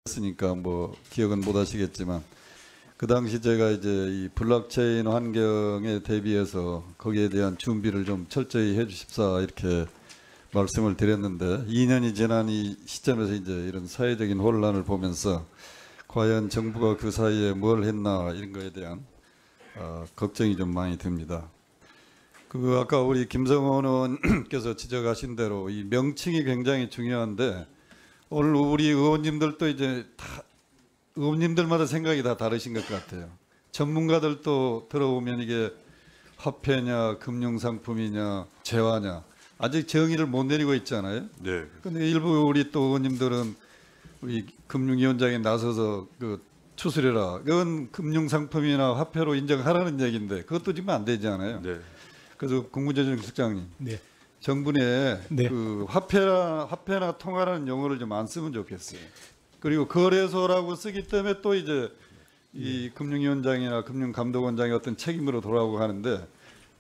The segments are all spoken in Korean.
했으니까 뭐 기억은 못 하시겠지만 그 당시 제가 이제 이 블록체인 환경에 대비해서 거기에 대한 준비를 좀 철저히 해주십사 이렇게 말씀을 드렸는데 2년이 지난 이 시점에서 이제 이런 사회적인 혼란을 보면서 과연 정부가 그 사이에 뭘 했나 이런 거에 대한 걱정이 좀 많이 듭니다. 그 아까 우리 김성원 의원께서 지적하신 대로 이 명칭이 굉장히 중요한데 오늘 우리 의원님들도 이제 다 의원님들마다 생각이 다 다르신 것 같아요. 전문가들도 들어보면 이게 화폐냐 금융상품이냐 재화냐 아직 정의를 못 내리고 있잖아요. 네. 그런데 일부 우리 또 의원님들은 우리 금융위원장에 나서서 그 추스려라. 그건 금융상품이나 화폐로 인정하라는 얘기인데 그것도 지금 안 되잖아요. 네. 그래서 국무조정실장님, 네. 정부 내에 네. 그 화폐나 통화라는 용어를 좀 안 쓰면 좋겠어요. 그리고 거래소라고 쓰기 때문에 또 이제 이 금융위원장이나 금융감독원장의 어떤 책임으로 돌아오고 하는데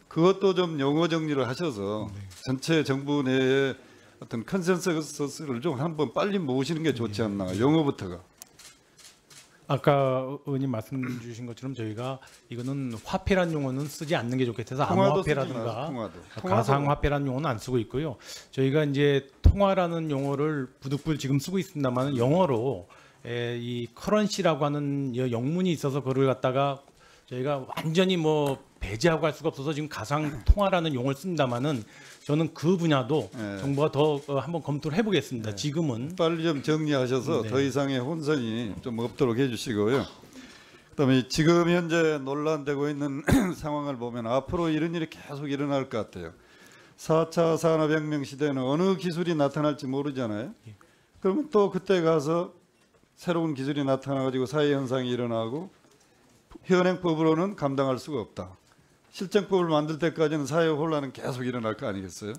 그것도 좀 용어 정리를 하셔서 전체 정부 내에 어떤 컨센서스를 좀 한번 빨리 모으시는 게 좋지 않나. 용어부터가. 아까 의원님 말씀 주신 것처럼 저희가 이거는 화폐란 용어는 쓰지 않는 게 좋겠어서 암호화폐라든가 가상화폐라는 용어는 안 쓰고 있고요. 저희가 이제 통화라는 용어를 부득불 지금 쓰고 있습니다만 영어로 이 커런시라고 하는 영문이 있어서 그걸 갖다가 저희가 완전히 뭐 배제하고 할 수가 없어서 지금 가상 통화라는 용어를 씁니다만은 저는 그 분야도 네. 정부가 더 한번 검토를 해보겠습니다. 지금은 빨리 좀 정리하셔서 네. 더 이상의 혼선이 좀 없도록 해주시고요. 그다음에 지금 현재 논란되고 있는 상황을 보면 앞으로 이런 일이 계속 일어날 것 같아요. 4차 산업혁명 시대는 어느 기술이 나타날지 모르잖아요. 그러면 또 그때 가서 새로운 기술이 나타나가지고 사회 현상이 일어나고 현행법으로는 감당할 수가 없다. 실정법을 만들 때까지는 사회 혼란은 계속 일어날 거 아니겠어요?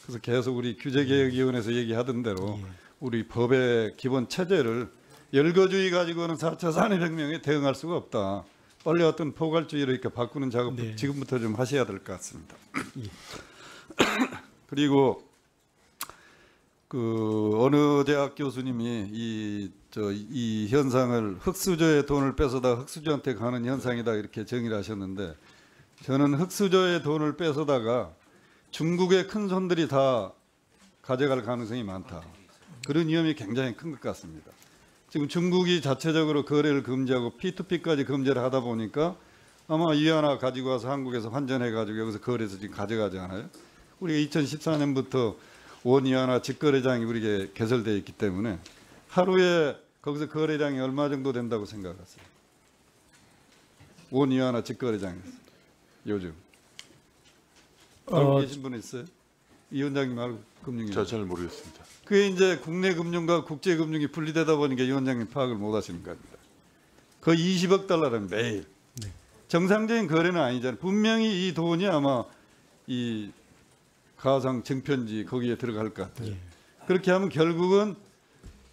그래서 계속 우리 규제개혁위원회에서 얘기하던 대로 우리 법의 기본 체제를 열거주의 가지고는 4차 산업혁명에 대응할 수가 없다. 빨리 어떤 포괄주의로 이렇게 바꾸는 작업 네. 지금부터 좀 하셔야 될 것 같습니다. 그리고 그 어느 대학 교수님이 이 현상을 흑수저의 돈을 뺏어다 흑수저한테 가는 현상이다 이렇게 정의를 하셨는데 저는 흑수저의 돈을 뺏어다가 중국의 큰 손들이 다 가져갈 가능성이 많다. 그런 위험이 굉장히 큰 것 같습니다. 지금 중국이 자체적으로 거래를 금지하고 P2P까지 금지를 하다 보니까 아마 위안화 가지고 와서 한국에서 환전해가지고 여기서 거래해서 지금 가져가지 않아요? 우리가 2014년부터 원 위안화 직거래장이 우리게 개설되어 있기 때문에 하루에 거기서 거래량이 얼마 정도 된다고 생각하세요? 원 위안화 직거래장에서. 요즘 알고 계신 분 있어요? 이 위원장님 알고 금융위원장. 잘 모르겠습니다. 그게 이제 국내 금융과 국제 금융이 분리되다 보니까 이 위원장님 파악을 못 하시는 겁니다. 거의 20억 달러는 매일. 네. 정상적인 거래는 아니잖아요. 분명히 이 돈이 아마 이 가상 증편지 거기에 들어갈 것 같아요. 예. 그렇게 하면 결국은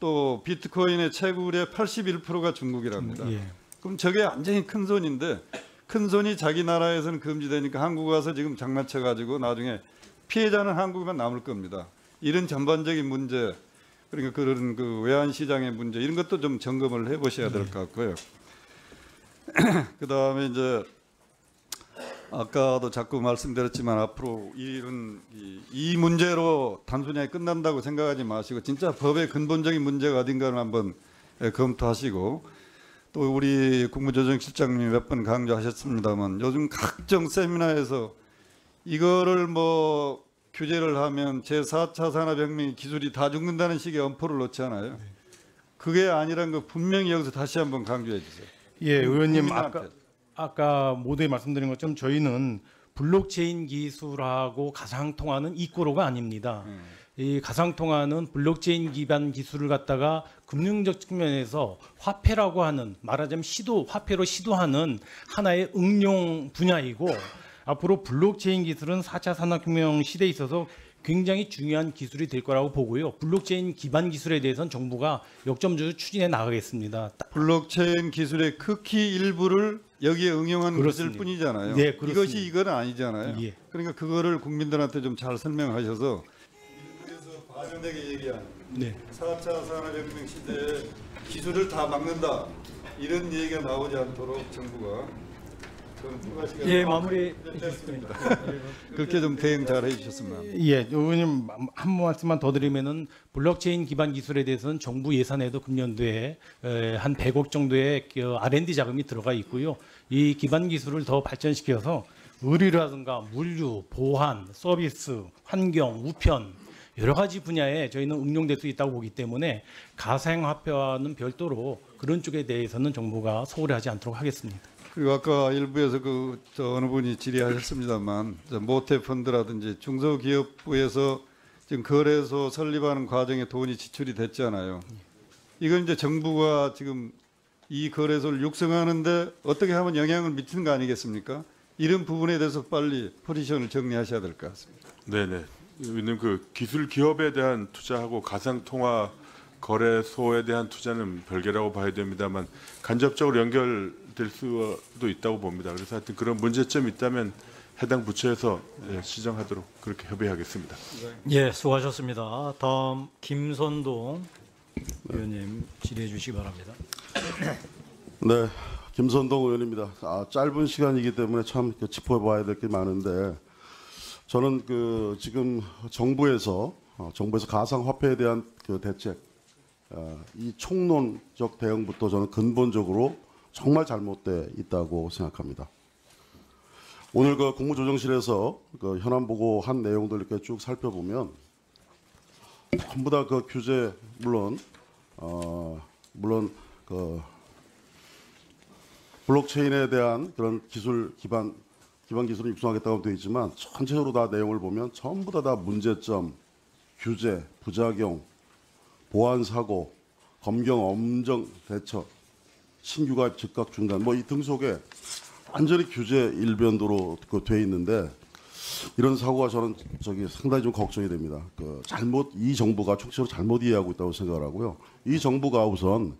또 비트코인의 채굴의 81%가 중국이랍니다. 예. 그럼 저게 완전히 큰 손인데 큰 손이 자기 나라에서는 금지되니까 한국 와서 지금 장난쳐가지고 나중에 피해자는 한국만 남을 겁니다. 이런 전반적인 문제, 그러니까 그런 그 외환 시장의 문제 이런 것도 좀 점검을 해보셔야 될 것 같고요. 그 다음에 이제 아까도 자꾸 말씀드렸지만 앞으로 이 문제로 단순히 끝난다고 생각하지 마시고 진짜 법의 근본적인 문제가 어딘가를 한번 검토하시고 또 우리 국무조정실장님이 몇 번 강조하셨습니다만 요즘 각종 세미나에서 이거를 뭐 규제를 하면 제4차 산업혁명 기술이 다 죽는다는 식의 엄포를 놓잖아요. 그게 아니란 거 분명히 여기서 다시 한번 강조해 주세요. 예, 의원님 국민한테. 아까 모두에 말씀드린 것처럼 저희는 블록체인 기술하고 가상통화는 이꼬로가 아닙니다. 이 가상통화는 블록체인 기반 기술을 갖다가 금융적 측면에서 화폐라고 하는 말하자면 화폐로 시도하는 하나의 응용 분야이고 앞으로 블록체인 기술은 4차 산업혁명 시대에 있어서 굉장히 중요한 기술이 될 거라고 보고요. 블록체인 기반 기술에 대해서는 정부가 역점적으로 추진해 나가겠습니다. 블록체인 기술의 극히 일부를 여기에 응용한 것일 그렇습니다. 뿐이잖아요. 네, 그렇습니다. 이것이 이건 아니잖아요. 예. 그러니까 그거를 국민들한테 좀 잘 설명하셔서 그래서 과정되게 얘기한 네. 4차 산업혁명 시대에 기술을 다 막는다 이런 얘기가 나오지 않도록 정부가 저는 부가시간 예, 마무리 됐습니다. 그렇게 좀 대응 잘 해주셨으면 합니다. 예, 의원님 한 말씀만 더 드리면은 블록체인 기반 기술에 대해서는 정부 예산에도 금년도에 한 100억 정도의 R&D 자금이 들어가 있고요. 이 기반 기술을 더 발전시켜서 의료라든가 물류, 보안, 서비스, 환경, 우편 여러 가지 분야에 저희는 응용될 수 있다고 보기 때문에 가상화폐와는 별도로 그런 쪽에 대해서는 정부가 소홀히 하지 않도록 하겠습니다. 그리고 아까 일부에서 어느 분이 질의하셨습니다만 모태펀드라든지 중소기업부에서 지금 거래소 설립하는 과정에 돈이 지출이 됐잖아요. 이건 이제 정부가 지금 이 거래소를 육성하는데 어떻게 하면 영향을 미치는 거 아니겠습니까? 이런 부분에 대해서 빨리 포지션을 정리하셔야 될 것 같습니다. 네네. 의원님 그 기술 기업에 대한 투자하고 가상통화 거래소에 대한 투자는 별개라고 봐야 됩니다만 간접적으로 연결될 수도 있다고 봅니다. 그래서 하여튼 그런 문제점이 있다면 해당 부처에서 시정하도록 그렇게 협의하겠습니다. 예, 수고하셨습니다. 다음 김선동 의원님 질의해 주시기 바랍니다. 네, 김선동 의원입니다. 짧은 시간이기 때문에 참 짚어봐야 될 게 많은데 저는 지금 정부에서 가상화폐에 대한 대책, 이 총론적 대응부터 저는 근본적으로 정말 잘못돼 있다고 생각합니다. 오늘 국무조정실에서 현안 보고한 내용들 이렇게 쭉 살펴보면 전부 다 규제 물론 블록체인에 대한 그런 기반 기술을 육성하겠다고 되어 있지만 전체적으로 다 내용을 보면 전부 다 문제점, 규제, 부작용, 보안 사고, 검경 엄정 대처, 신규 가입 즉각 중단 이 등 속에 완전히 규제 일변도로 되어 있는데 이런 사고가 저는 상당히 좀 걱정이 됩니다. 이 정부가 총체적으로 잘못 이해하고 있다고 생각을 하고요. 이 정부가 우선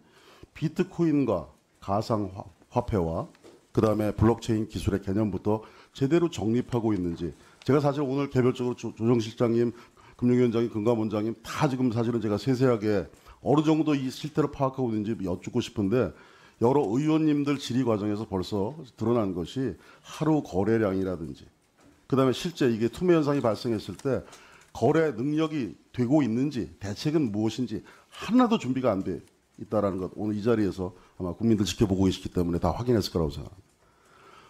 비트코인과 가상화폐와 그다음에 블록체인 기술의 개념부터 제대로 정립하고 있는지 제가 사실 오늘 개별적으로 조정실장님, 금융위원장님, 금감원장님 다 지금 사실은 제가 세세하게 어느 정도 이 실태를 파악하고 있는지 여쭙고 싶은데 여러 의원님들 질의 과정에서 벌써 드러난 것이 하루 거래량이라든지 그다음에 실제 이게 투매 현상이 발생했을 때 거래 능력이 되고 있는지 대책은 무엇인지 하나도 준비가 안 돼 있다라는 것 오늘 이 자리에서 아마 국민들 지켜보고 계시기 때문에 다 확인했을 거라고 생각합니다.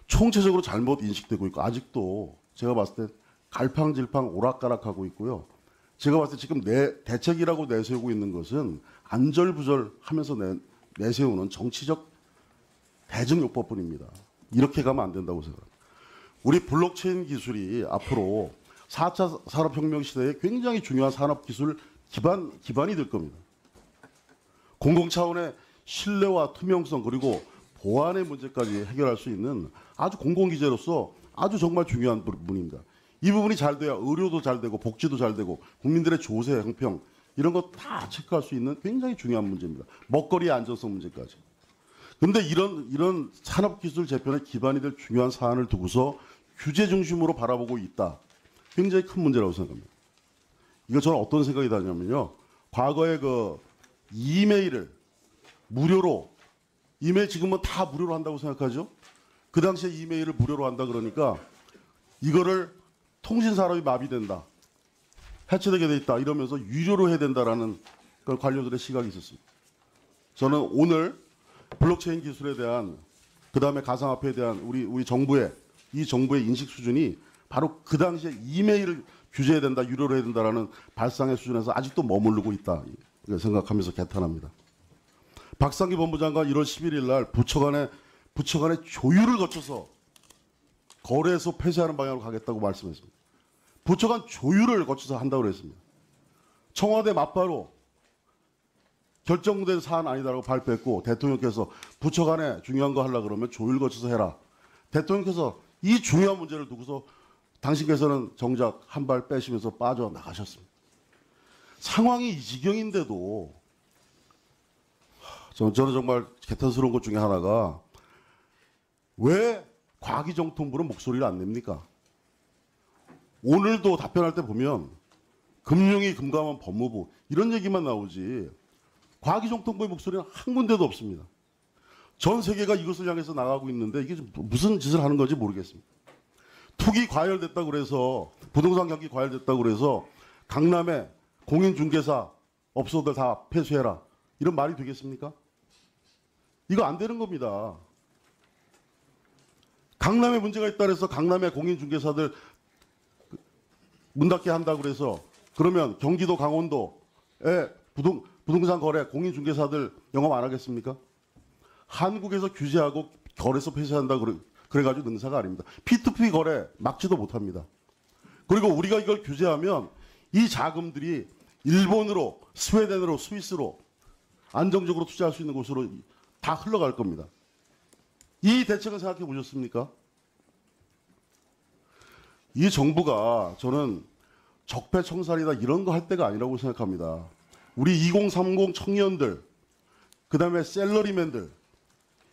총체적으로 잘못 인식되고 있고 아직도 제가 봤을 때 갈팡질팡 오락가락하고 있고요. 제가 봤을 때 지금 대책이라고 내세우고 있는 것은 안절부절하면서 내세우는 정치적 대증요법뿐입니다. 이렇게 가면 안 된다고 생각합니다. 우리 블록체인 기술이 앞으로 4차 산업혁명 시대에 굉장히 중요한 산업기술 기반이 될 겁니다. 공공 차원의 신뢰와 투명성 그리고 보안의 문제까지 해결할 수 있는 아주 공공기재로서 아주 정말 중요한 부분입니다. 이 부분이 잘 돼야 의료도 잘 되고 복지도 잘 되고 국민들의 조세, 형평 이런 거 다 체크할 수 있는 굉장히 중요한 문제입니다. 먹거리의 안전성 문제까지. 그런데 이런 산업기술 재편의 기반이 될 중요한 사안을 두고서 규제 중심으로 바라보고 있다. 굉장히 큰 문제라고 생각합니다. 이거 저는 어떤 생각이 나냐면요. 과거에 이메일을 무료로 이메일 지금은 다 무료로 한다고 생각하죠. 그 당시에 이메일을 무료로 한다 그러니까 이거를 통신산업이 마비된다. 해체되게 돼 있다. 이러면서 유료로 해야 된다라는 관료들의 시각이 있었습니다. 저는 오늘 블록체인 기술에 대한 그다음에 가상화폐에 대한 우리 정부의 인식 수준이 바로 그 당시에 이메일을 규제해야 된다, 유료로 해야 된다라는 발상의 수준에서 아직도 머무르고 있다. 생각하면서 개탄합니다. 박상기 법무장관 1월 11일 날 부처 간의 조율을 거쳐서 거래소 폐쇄하는 방향으로 가겠다고 말씀했습니다. 부처 간 조율을 거쳐서 한다고 그랬습니다. 청와대 맞바로 결정된 사안 아니다라고 발표했고 대통령께서 부처 간에 중요한 거 하려고 그러면 조율 거쳐서 해라. 대통령께서 이 중요한 문제를 두고서 당신께서는 정작 한 발 빼시면서 빠져나가셨습니다. 상황이 이 지경인데도 저는 정말 개탄스러운 것 중에 하나가 왜 과기정통부는 목소리를 안 냅니까? 오늘도 답변할 때 보면 금융위, 금감원, 법무부 이런 얘기만 나오지 과기정통부의 목소리는 한 군데도 없습니다. 전 세계가 이것을 향해서 나가고 있는데 이게 무슨 짓을 하는 건지 모르겠습니다. 투기 과열됐다고 그래서 부동산 경기 과열됐다고 그래서 강남에 공인중개사 업소들 다 폐쇄해라. 이런 말이 되겠습니까? 이거 안 되는 겁니다. 강남에 문제가 있다 그래서 강남에 공인중개사들 문 닫게 한다고 그래서 그러면 경기도 강원도에 부동산 거래 공인중개사들 영업 안 하겠습니까? 한국에서 규제하고 거래소 폐쇄한다고 그래가지고 능사가 아닙니다. P2P 거래 막지도 못합니다. 그리고 우리가 이걸 규제하면 이 자금들이 일본으로, 스웨덴으로, 스위스로 안정적으로 투자할 수 있는 곳으로 다 흘러갈 겁니다. 이 대책을 생각해 보셨습니까? 이 정부가 저는 적폐청산이다 이런 거 할 때가 아니라고 생각합니다. 우리 2030 청년들, 그 다음에 셀러리맨들,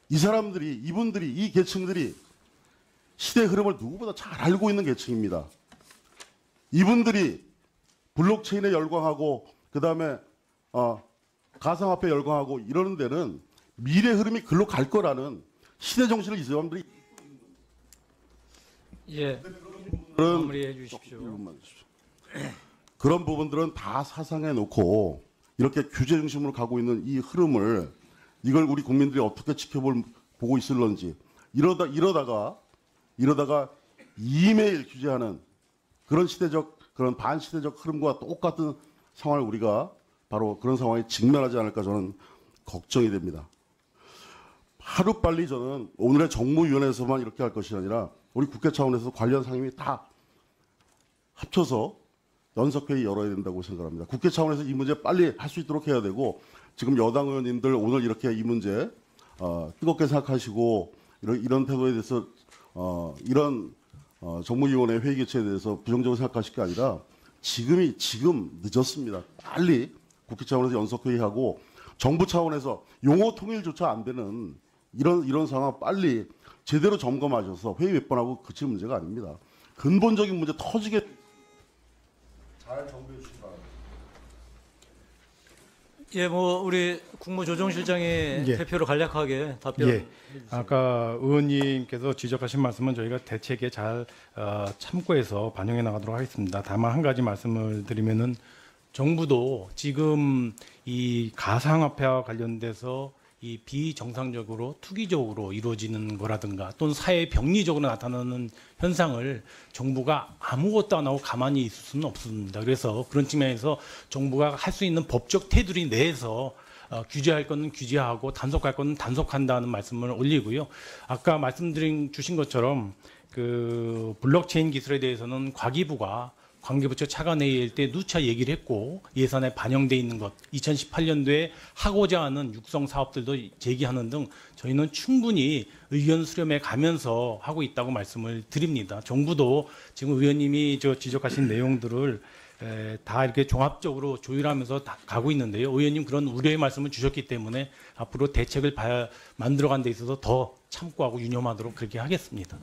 이 사람들이, 이분들이, 이 계층들이 시대 흐름을 누구보다 잘 알고 있는 계층입니다. 이분들이 블록체인에 열광하고, 그 다음에 가상화폐에 열광하고 이러는 데는 미래 흐름이 글로 갈 거라는 시대 정신을 이 사람들이 예, 그런 마무리해 주십시오. 그런 부분들은 다 사상해 놓고 이렇게 규제 중심으로 가고 있는 이 흐름을 이걸 우리 국민들이 어떻게 보고 있을런지 이러다가 이메일 규제하는 그런 그런 반시대적 흐름과 똑같은 상황을 우리가 바로 그런 상황에 직면하지 않을까 저는 걱정이 됩니다. 하루빨리 저는 오늘의 정무위원회에서만 이렇게 할 것이 아니라 우리 국회 차원에서 관련 상임위 다 합쳐서 연석회의 열어야 된다고 생각합니다. 국회 차원에서 이 문제 빨리 할 수 있도록 해야 되고 지금 여당 의원님들 오늘 이렇게 이 문제 뜨겁게 생각하시고 이런 태도에 대해서 이런 정무위원회 회의 개최에 대해서 부정적으로 생각하실 게 아니라 지금 늦었습니다. 빨리 국회 차원에서 연석회의하고 정부 차원에서 용어 통일조차 안 되는 이런 상황 빨리 제대로 점검하셔서 회의 몇 번 하고 그칠 문제가 아닙니다. 근본적인 문제 터지게 잘 정비해 주시기 바랍니다. 예, 뭐 우리 국무조정실장이 예. 대표로 간략하게 답변. 예. 아까 의원님께서 지적하신 말씀은 저희가 대책에 잘 참고해서 반영해 나가도록 하겠습니다. 다만 한 가지 말씀을 드리면은 정부도 지금 이 가상화폐와 관련돼서 이 비정상적으로 투기적으로 이루어지는 거라든가 또는 사회 병리적으로 나타나는 현상을 정부가 아무것도 안 하고 가만히 있을 수는 없습니다. 그래서 그런 측면에서 정부가 할 수 있는 법적 테두리 내에서 규제할 거는 규제하고 단속할 거는 단속한다는 말씀을 올리고요. 아까 주신 것처럼 그 블록체인 기술에 대해서는 과기부가 관계부처 차관회의일 때 누차 얘기를 했고 예산에 반영돼 있는 것 2018년도에 하고자 하는 육성 사업들도 제기하는 등 저희는 충분히 의견 수렴해 가면서 하고 있다고 말씀을 드립니다. 정부도 지금 의원님이 지적하신 내용들을 다 이렇게 종합적으로 조율하면서 다 가고 있는데요. 의원님 그런 우려의 말씀을 주셨기 때문에 앞으로 대책을 만들어가는 데 있어서 더 참고하고 유념하도록 그렇게 하겠습니다.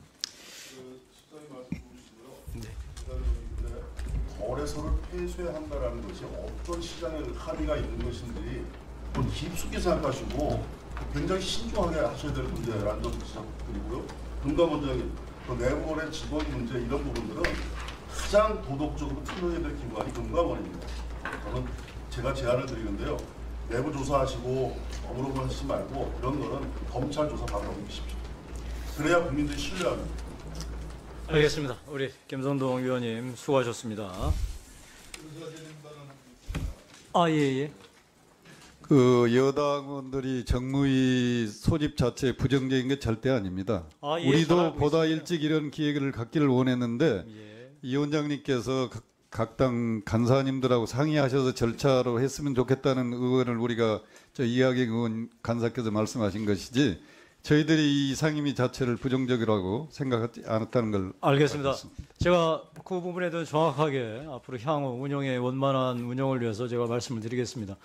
거래소를 폐쇄한다라는 것이 어떤 시장에 합의가 있는 것인지 좀 깊숙이 생각하시고 굉장히 신중하게 하셔야 될 문제라는 점 지적드리고요. 금감 원장님, 그 내부원의 직원 문제 이런 부분들은 가장 도덕적으로 틀어야 될 기관이 금감원입니다. 저는 제가 제안을 드리는데요. 내부 조사하시고 어무로 하시지 말고 이런 거는 검찰 조사 바로 넘기십시오. 그래야 국민들이 신뢰합니다. 알겠습니다. 우리 김선동 의원님 수고하셨습니다. 예. 그 여당 의원들이 정무위 소집 자체 부정적인 게 절대 아닙니다. 예, 우리도 잘하고 보다 있습니다. 일찍 이런 기획을 갖기를 원했는데 예. 이 위원장님께서 각 당 간사님들하고 상의하셔서 절차로 했으면 좋겠다는 의원을 우리가 이하경 의원 간사께서 말씀하신 것이지 저희들이 이 상임위 자체를 부정적이라고 생각하지 않았다는 걸 알겠습니다. 알겠습니다. 제가 그 부분에 대해서 정확하게 앞으로 향후 운영의 원만한 운영을 위해서 제가 말씀을 드리겠습니다.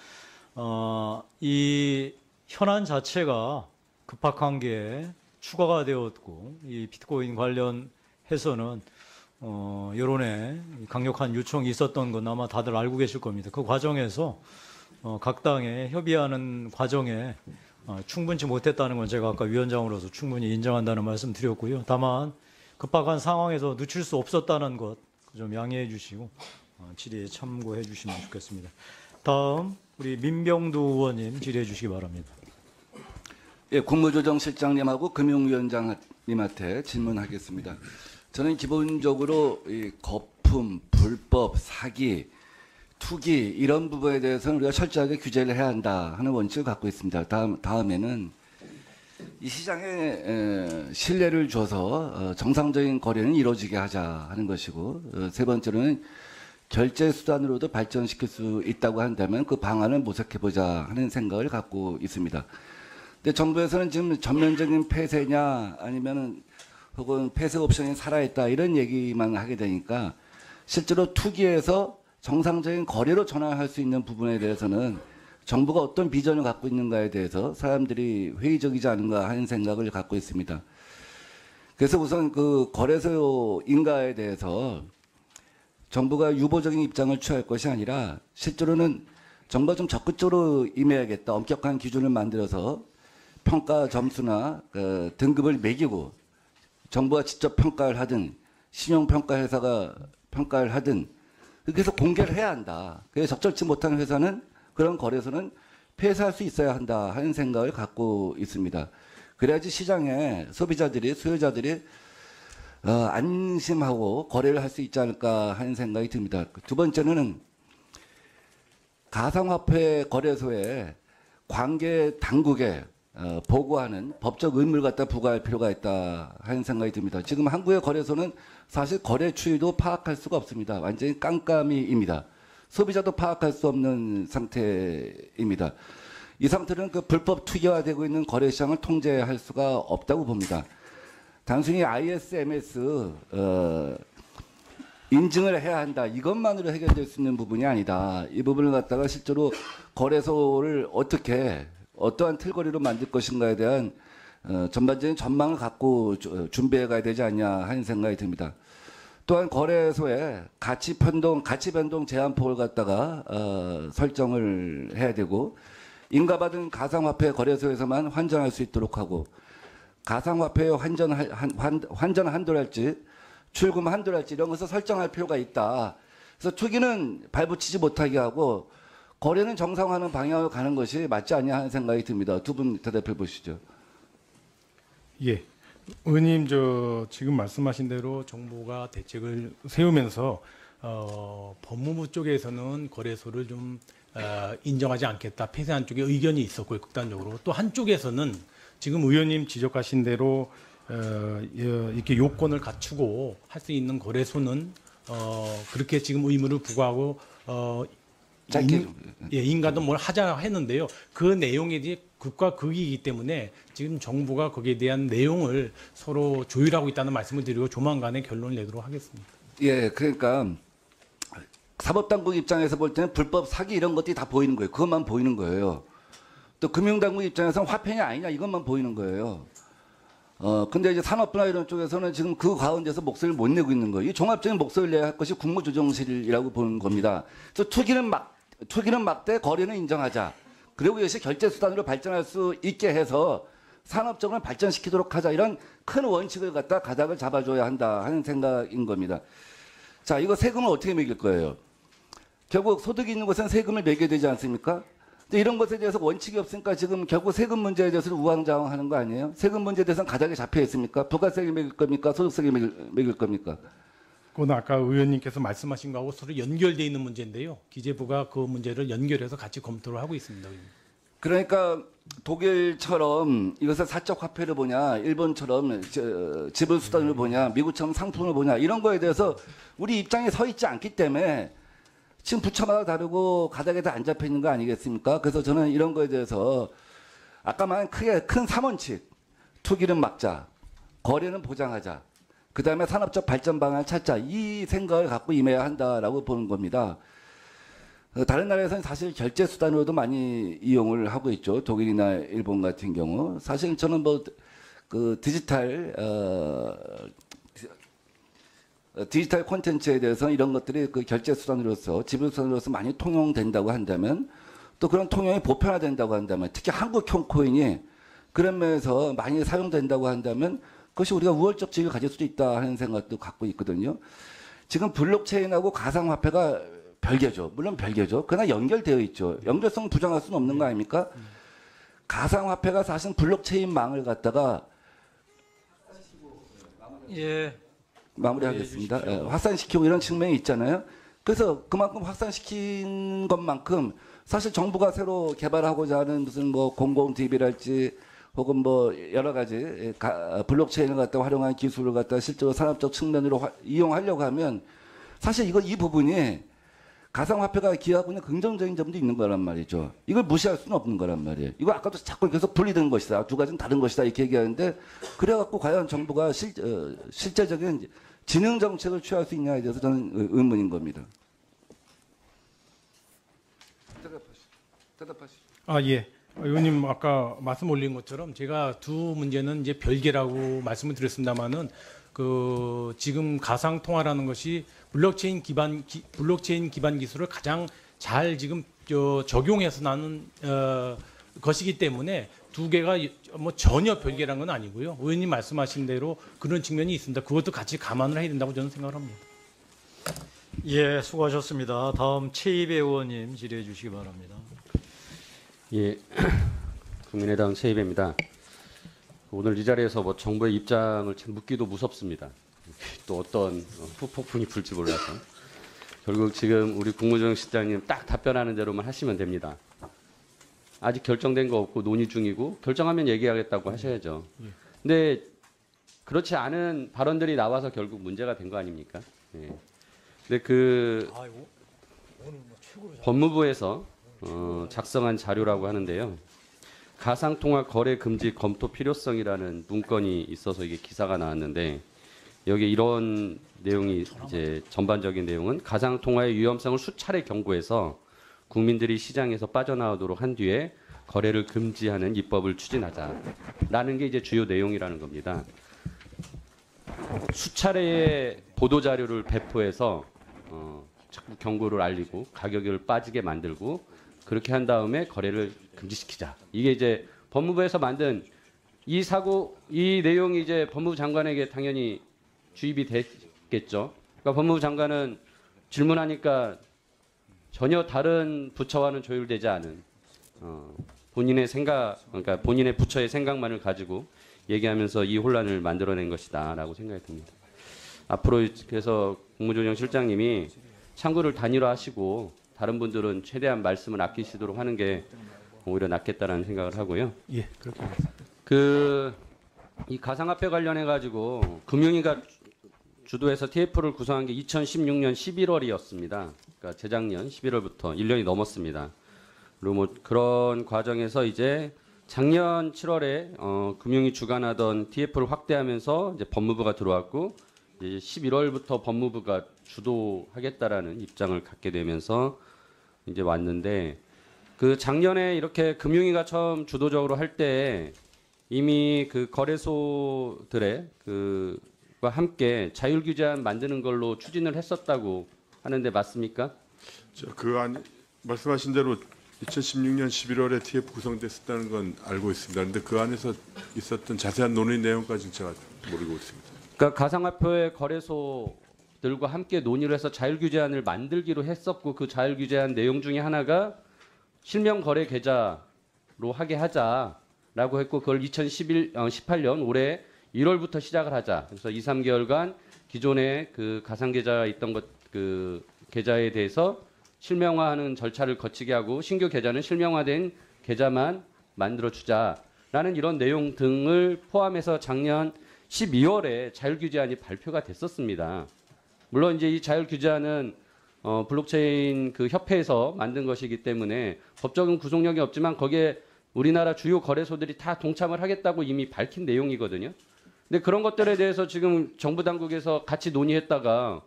이 현안 자체가 급박한 게 추가가 되었고 이 비트코인 관련해서는 여론에 강력한 요청이 있었던 건 아마 다들 알고 계실 겁니다. 그 과정에서 각 당에 협의하는 과정에 충분치 못했다는 건 제가 아까 위원장으로서 충분히 인정한다는 말씀 드렸고요. 다만 급박한 상황에서 늦출 수 없었다는 것 좀 양해해 주시고 질의에 참고해 주시면 좋겠습니다. 다음 우리 민병두 의원님 질의해 주시기 바랍니다. 예, 국무조정실장님하고 금융위원장님한테 질문하겠습니다. 저는 기본적으로 이 거품, 불법, 사기, 투기 이런 부분에 대해서는 우리가 철저하게 규제를 해야 한다 하는 원칙을 갖고 있습니다. 다음에는 이 시장에 신뢰를 줘서 정상적인 거래는 이루어지게 하자 하는 것이고, 세 번째로는 결제 수단으로도 발전시킬 수 있다고 한다면 그 방안을 모색해보자 하는 생각을 갖고 있습니다. 근데 정부에서는 지금 전면적인 폐쇄냐 아니면은 혹은 폐쇄 옵션이 살아있다 이런 얘기만 하게 되니까 실제로 투기에서 정상적인 거래로 전환할 수 있는 부분에 대해서는 정부가 어떤 비전을 갖고 있는가에 대해서 사람들이 회의적이지 않은가 하는 생각을 갖고 있습니다. 그래서 우선 그 거래소 인가에 대해서 정부가 유보적인 입장을 취할 것이 아니라 실제로는 정부가 좀 적극적으로 임해야겠다. 엄격한 기준을 만들어서 평가 점수나 등급을 매기고 정부가 직접 평가를 하든 신용평가 회사가 평가를 하든 그래서 공개를 해야 한다. 그래서 적절치 못한 회사는 그런 거래소는 폐쇄할 수 있어야 한다 하는 생각을 갖고 있습니다. 그래야지 시장에 소비자들이 수요자들이 안심하고 거래를 할 수 있지 않을까 하는 생각이 듭니다. 두 번째는 가상화폐 거래소에 관계 당국에 보고하는 법적 의무를 갖다 부과할 필요가 있다 하는 생각이 듭니다. 지금 한국의 거래소는 사실 거래 추이도 파악할 수가 없습니다. 완전히 깜깜이입니다. 소비자도 파악할 수 없는 상태입니다. 이 상태는 그 불법 투기화되고 있는 거래 시장을 통제할 수가 없다고 봅니다. 단순히 ISMS 인증을 해야 한다 이것만으로 해결될 수 있는 부분이 아니다. 이 부분을 갖다가 실제로 거래소를 어떻게 어떠한 틀거리로 만들 것인가에 대한 전반적인 전망을 갖고 준비해 가야 되지 않냐 하는 생각이 듭니다. 또한 거래소에 가치 변동 제한폭을 갖다가 설정을 해야 되고 인가받은 가상화폐 거래소에서만 환전할 수 있도록 하고 가상화폐 환전 한도랄지 출금 한도랄지 이런 것을 설정할 필요가 있다. 그래서 투기는 발붙이지 못하게 하고 거래는 정상화하는 방향으로 가는 것이 맞지 않냐 하는 생각이 듭니다. 두 분 대답해 보시죠. 예. 의원님 지금 말씀하신 대로 정부가 대책을 세우면서 법무부 쪽에서는 거래소를 좀 인정하지 않겠다 폐쇄한 쪽에 의견이 있었고요. 극단적으로 또 한쪽에서는 지금 의원님 지적하신 대로 이렇게 요건을 갖추고 할 수 있는 거래소는 그렇게 지금 의무를 부과하고 인가도 뭘 하자 했는데요. 그 내용에 대해 극과 극이기 때문에 지금 정부가 거기에 대한 내용을 서로 조율하고 있다는 말씀을 드리고 조만간에 결론을 내도록 하겠습니다. 예, 그러니까 사법당국 입장에서 볼 때는 불법 사기 이런 것들이 다 보이는 거예요. 그것만 보이는 거예요. 또 금융당국 입장에서는 화폐냐 아니냐 이것만 보이는 거예요. 근데 이제 산업부나 이런 쪽에서는 지금 그 가운데서 목소리를 못 내고 있는 거예요. 이 종합적인 목소리를 내야 할 것이 국무조정실이라고 보는 겁니다. 그래서 투기는 막대, 거래는 인정하자. 그리고 이것이 결제 수단으로 발전할 수 있게 해서 산업적으로 발전시키도록 하자. 이런 큰 원칙을 갖다 가닥을 잡아줘야 한다 하는 생각인 겁니다. 자, 이거 세금을 어떻게 매길 거예요? 결국 소득이 있는 곳은 세금을 매겨야 되지 않습니까? 근데 이런 것에 대해서 원칙이 없으니까 지금 결국 세금 문제에 대해서는 우왕좌왕하는 거 아니에요? 세금 문제에 대해서는 가닥이 잡혀 있습니까? 부가세를 매길 겁니까? 소득세를 매길 겁니까? 그건 아까 의원님께서 말씀하신 거하고 서로 연결되어 있는 문제인데요. 기재부가 그 문제를 연결해서 같이 검토를 하고 있습니다. 그러니까 독일처럼 이것을 사적 화폐를 보냐, 일본처럼 지불 수단을 보냐, 미국처럼 상품을 보냐 이런 거에 대해서 우리 입장에 서 있지 않기 때문에 지금 부처마다 다르고 가닥에 다 안 잡혀 있는 거 아니겠습니까? 그래서 저는 이런 거에 대해서 아까 말한 큰 3원칙, 투기는 막자, 거래는 보장하자, 그 다음에 산업적 발전 방안을 찾자 이 생각을 갖고 임해야 한다라고 보는 겁니다. 다른 나라에서는 사실 결제 수단으로도 많이 이용을 하고 있죠. 독일이나 일본 같은 경우. 사실 저는 그 디지털 콘텐츠에 대해서 이런 것들이 그 결제 수단으로서 지불 수단으로서 많이 통용된다고 한다면 또 그런 통용이 보편화된다고 한다면, 특히 한국형 코인이 그런 면에서 많이 사용된다고 한다면 그것이 우리가 우월적 지위를 가질 수도 있다 하는 생각도 갖고 있거든요. 지금 블록체인하고 가상화폐가 별개죠. 물론 별개죠. 그러나 연결되어 있죠. 연결성 부정할 수는 없는 거 아닙니까? 가상화폐가 사실 블록체인망을 갖다가 예. 마무리하겠습니다. 확산시키고 이런 측면이 있잖아요. 그래서 그만큼 확산시킨 것만큼 사실 정부가 새로 개발하고자 하는 무슨 뭐 공공 DB랄지 혹은 뭐 여러 가지 블록체인을 갖다 활용한 기술을 갖다 실제로 산업적 측면으로 이용하려고 하면 사실 이 부분이 가상화폐가 기여하고 있는 긍정적인 점도 있는 거란 말이죠. 이걸 무시할 수는 없는 거란 말이에요. 이거 아까도 자꾸 계속 분리된 것이다. 두 가지는 다른 것이다. 이렇게 얘기하는데 그래갖고 과연 정부가 실제적인 진흥 정책을 취할 수 있냐에 대해서 저는 의문인 겁니다. 대답하시죠. 예. 의원님 아까 말씀 올린 것처럼 제가 두 문제는 이제 별개라고 말씀을 드렸습니다만은 그 지금 가상 통화라는 것이 블록체인 기반 기술을 가장 잘 지금 적용해서 나는 것이기 때문에 두 개가 뭐 전혀 별개란 건 아니고요. 의원님 말씀하신 대로 그런 측면이 있습니다. 그것도 같이 감안을 해야 된다고 저는 생각을 합니다. 예, 수고하셨습니다. 다음 최입의 의원님 질의해 주시기 바랍니다. 예, 국민의당 최입입니다. 오늘 이 자리에서 뭐 정부의 입장을 참 묻기도 무섭습니다. 또 어떤 후폭풍이 불지 몰라서 결국 지금 우리 국무조정 실장님 딱 답변하는 대로만 하시면 됩니다. 아직 결정된 거 없고 논의 중이고 결정하면 얘기하겠다고 하셔야죠. 근데 그렇지 않은 발언들이 나와서 결국 문제가 된 거 아닙니까? 예. 근데 그 법무부에서 작성한 자료라고 하는데요. 가상통화 거래 금지 검토 필요성이라는 문건이 있어서 이게 기사가 나왔는데 여기 이런 내용이 이제 전반적인 내용은 가상통화의 위험성을 수차례 경고해서 국민들이 시장에서 빠져나오도록 한 뒤에 거래를 금지하는 입법을 추진하자라는 게 이제 주요 내용이라는 겁니다. 수차례의 보도 자료를 배포해서 자꾸 경고를 알리고 가격을 빠지게 만들고 그렇게 한 다음에 거래를 금지시키자. 이게 이제 법무부에서 만든 이 내용이 이제 법무부 장관에게 당연히 주입이 됐겠죠. 그러니까 법무부 장관은 질문하니까 전혀 다른 부처와는 조율되지 않은 본인의 그러니까 본인의 부처의 생각만을 가지고 얘기하면서 이 혼란을 만들어낸 것이다라고 생각이 듭니다. 앞으로 그래서 국무조정 실장님이 창구를 단일화하시고 다른 분들은 최대한 말씀을 아끼시도록 하는 게 오히려 낫겠다라는 생각을 하고요. 예, 그렇게 이 가상화폐 관련해 가지고 금융위가 주도해서 TF를 구성한 게 2016년 11월이었습니다. 그러니까 재작년 11월부터 1년이 넘었습니다. 그리고 뭐 그런 과정에서 이제 작년 7월에 금융위 주관하던 TF를 확대하면서 이제 법무부가 들어왔고 이제 11월부터 법무부가 주도하겠다라는 입장을 갖게 되면서 이제 왔는데 그 작년에 이렇게 금융위가 처음 주도적으로 할 때 이미 그 거래소들의 과 함께 자율 규제안 만드는 걸로 추진을 했었다고 하는데 맞습니까? 말씀하신 대로 2016년 11월에 TF 구성됐었다는 건 알고 있습니다. 그런데 그 안에서 있었던 자세한 논의 내용까지는 제가 모르고 있습니다. 그러니까 가상화폐 거래소들과 함께 논의를 해서 자율 규제안을 만들기로 했었고 그 자율 규제안 내용 중에 하나가 실명 거래 계좌로 하게 하자라고 했고 그걸 2018년 올해 1월부터 시작을 하자. 그래서 2, 3개월간 기존에 그 가상 계좌 있던 그 계좌에 대해서 실명화하는 절차를 거치게 하고 신규 계좌는 실명화된 계좌만 만들어 주자라는 이런 내용 등을 포함해서 작년 12월에 자율규제안이 발표가 됐었습니다. 물론 이제 이 자율규제안은 블록체인 그 협회에서 만든 것이기 때문에 법적인 구속력이 없지만 거기에 우리나라 주요 거래소들이 다 동참을 하겠다고 이미 밝힌 내용이거든요. 근데 그런 것들에 대해서 지금 정부 당국에서 같이 논의했다가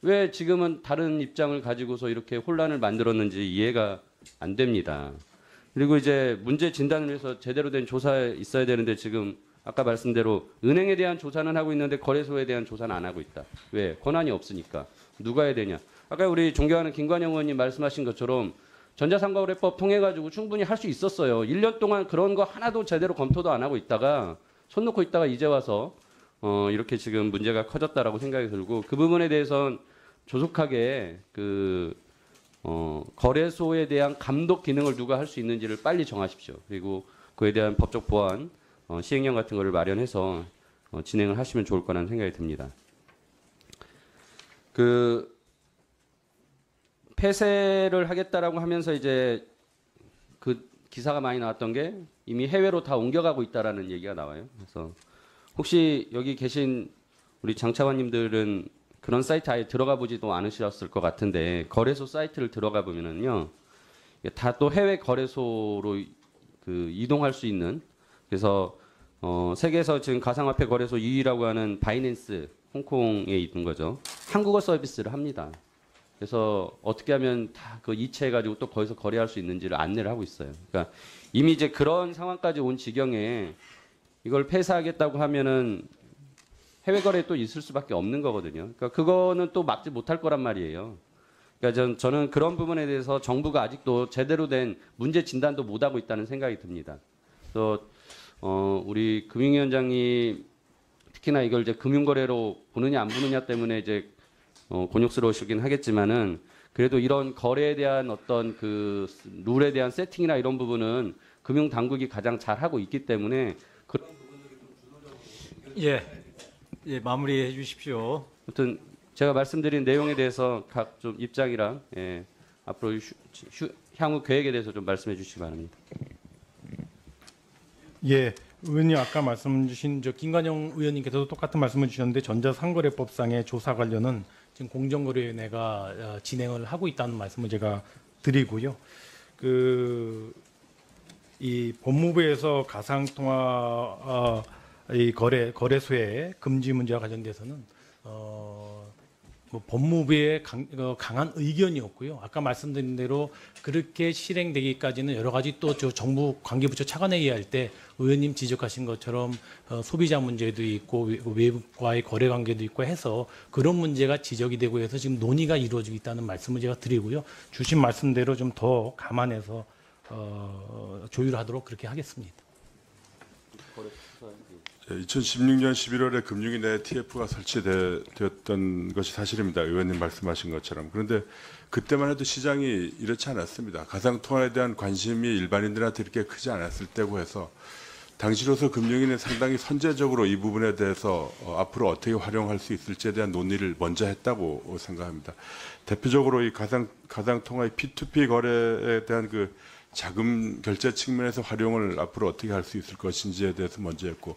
왜 지금은 다른 입장을 가지고서 이렇게 혼란을 만들었는지 이해가 안 됩니다. 그리고 이제 문제 진단을 위해서 제대로 된 조사에 있어야 되는데 지금 아까 말씀대로 은행에 대한 조사는 하고 있는데 거래소에 대한 조사는 안 하고 있다. 왜? 권한이 없으니까. 누가 해야 되냐. 아까 우리 존경하는 김관영 의원님 말씀하신 것처럼 전자상거래법 통해 가지고 충분히 할 수 있었어요. 1년 동안 그런 거 하나도 제대로 검토도 안 하고 있다가 손 놓고 있다가 이제 와서 이렇게 지금 문제가 커졌다라고 생각이 들고, 그 부분에 대해서는 조속하게 거래소에 대한 감독 기능을 누가 할 수 있는지를 빨리 정하십시오. 그리고 그에 대한 법적 보완, 시행령 같은 거를 마련해서 진행을 하시면 좋을 거라는 생각이 듭니다. 폐쇄를 하겠다라고 하면서 이제 그 기사가 많이 나왔던 게 이미 해외로 다 옮겨가고 있다라는 얘기가 나와요. 그래서 혹시 여기 계신 우리 장 차관님들은 그런 사이트 아예 들어가 보지도 않으셨을 것 같은데, 거래소 사이트를 들어가 보면은요, 다 또 해외 거래소로 이동할 수 있는, 그래서 세계에서 지금 가상화폐 거래소 2위라고 하는 바이낸스, 홍콩에 있는 거죠. 한국어 서비스를 합니다. 그래서 어떻게 하면 다 그 이체해가지고 또 거기서 거래할 수 있는지를 안내를 하고 있어요. 그러니까 이미 이제 그런 상황까지 온 지경에 이걸 폐쇄하겠다고 하면은 해외 거래에 또 있을 수밖에 없는 거거든요. 그러니까 그거는 또 막지 못할 거란 말이에요. 그러니까 저는 그런 부분에 대해서 정부가 아직도 제대로 된 문제 진단도 못 하고 있다는 생각이 듭니다. 그래서 우리 금융위원장님 특히나 이걸 이제 금융거래로 보느냐 안 보느냐 때문에 이제 곤욕스러우시긴 하겠지만은, 그래도 이런 거래에 대한 어떤 그 룰에 대한 세팅이나 이런 부분은 금융 당국이 가장 잘 하고 있기 때문에 그런 예, 마무리해 주십시오. 아무튼 제가 말씀드린 내용에 대해서 각 좀 입장이랑 앞으로 향후 계획에 대해서 좀 말씀해 주시기 바랍니다. 예, 의원님 아까 말씀 주신 김관영 의원님께서도 똑같은 말씀을 주셨는데, 전자상거래법상의 조사 관련은 지금 공정거래위원회가 진행을 하고 있다는 말씀을 제가 드리고요. 이 법무부에서 가상통화 이 거래소의 금지 문제와 관련돼서는 법무부의 강한 의견이 없고요. 아까 말씀드린 대로 그렇게 실행되기까지는 여러 가지 또 정부 관계부처 차관회의 할 때 의원님 지적하신 것처럼 소비자 문제도 있고 외국과의 거래 관계도 있고 해서 그런 문제가 지적이 되고 해서 지금 논의가 이루어지고 있다는 말씀을 제가 드리고요. 주신 말씀대로 좀 더 감안해서 조율하도록 그렇게 하겠습니다. 2016년 11월에 금융위 내 TF가 설치되었던 것이 사실입니다. 의원님 말씀하신 것처럼. 그런데 그때만 해도 시장이 이렇지 않았습니다. 가상통화에 대한 관심이 일반인들한테 이렇게 크지 않았을 때고 해서 당시로서 금융위는 상당히 선제적으로 이 부분에 대해서 앞으로 어떻게 활용할 수 있을지에 대한 논의를 먼저 했다고 생각합니다. 대표적으로 이 가상통화의 P2P 거래에 대한 그 자금 결제 측면에서 활용을 앞으로 어떻게 할 수 있을 것인지에 대해서 먼저 했고,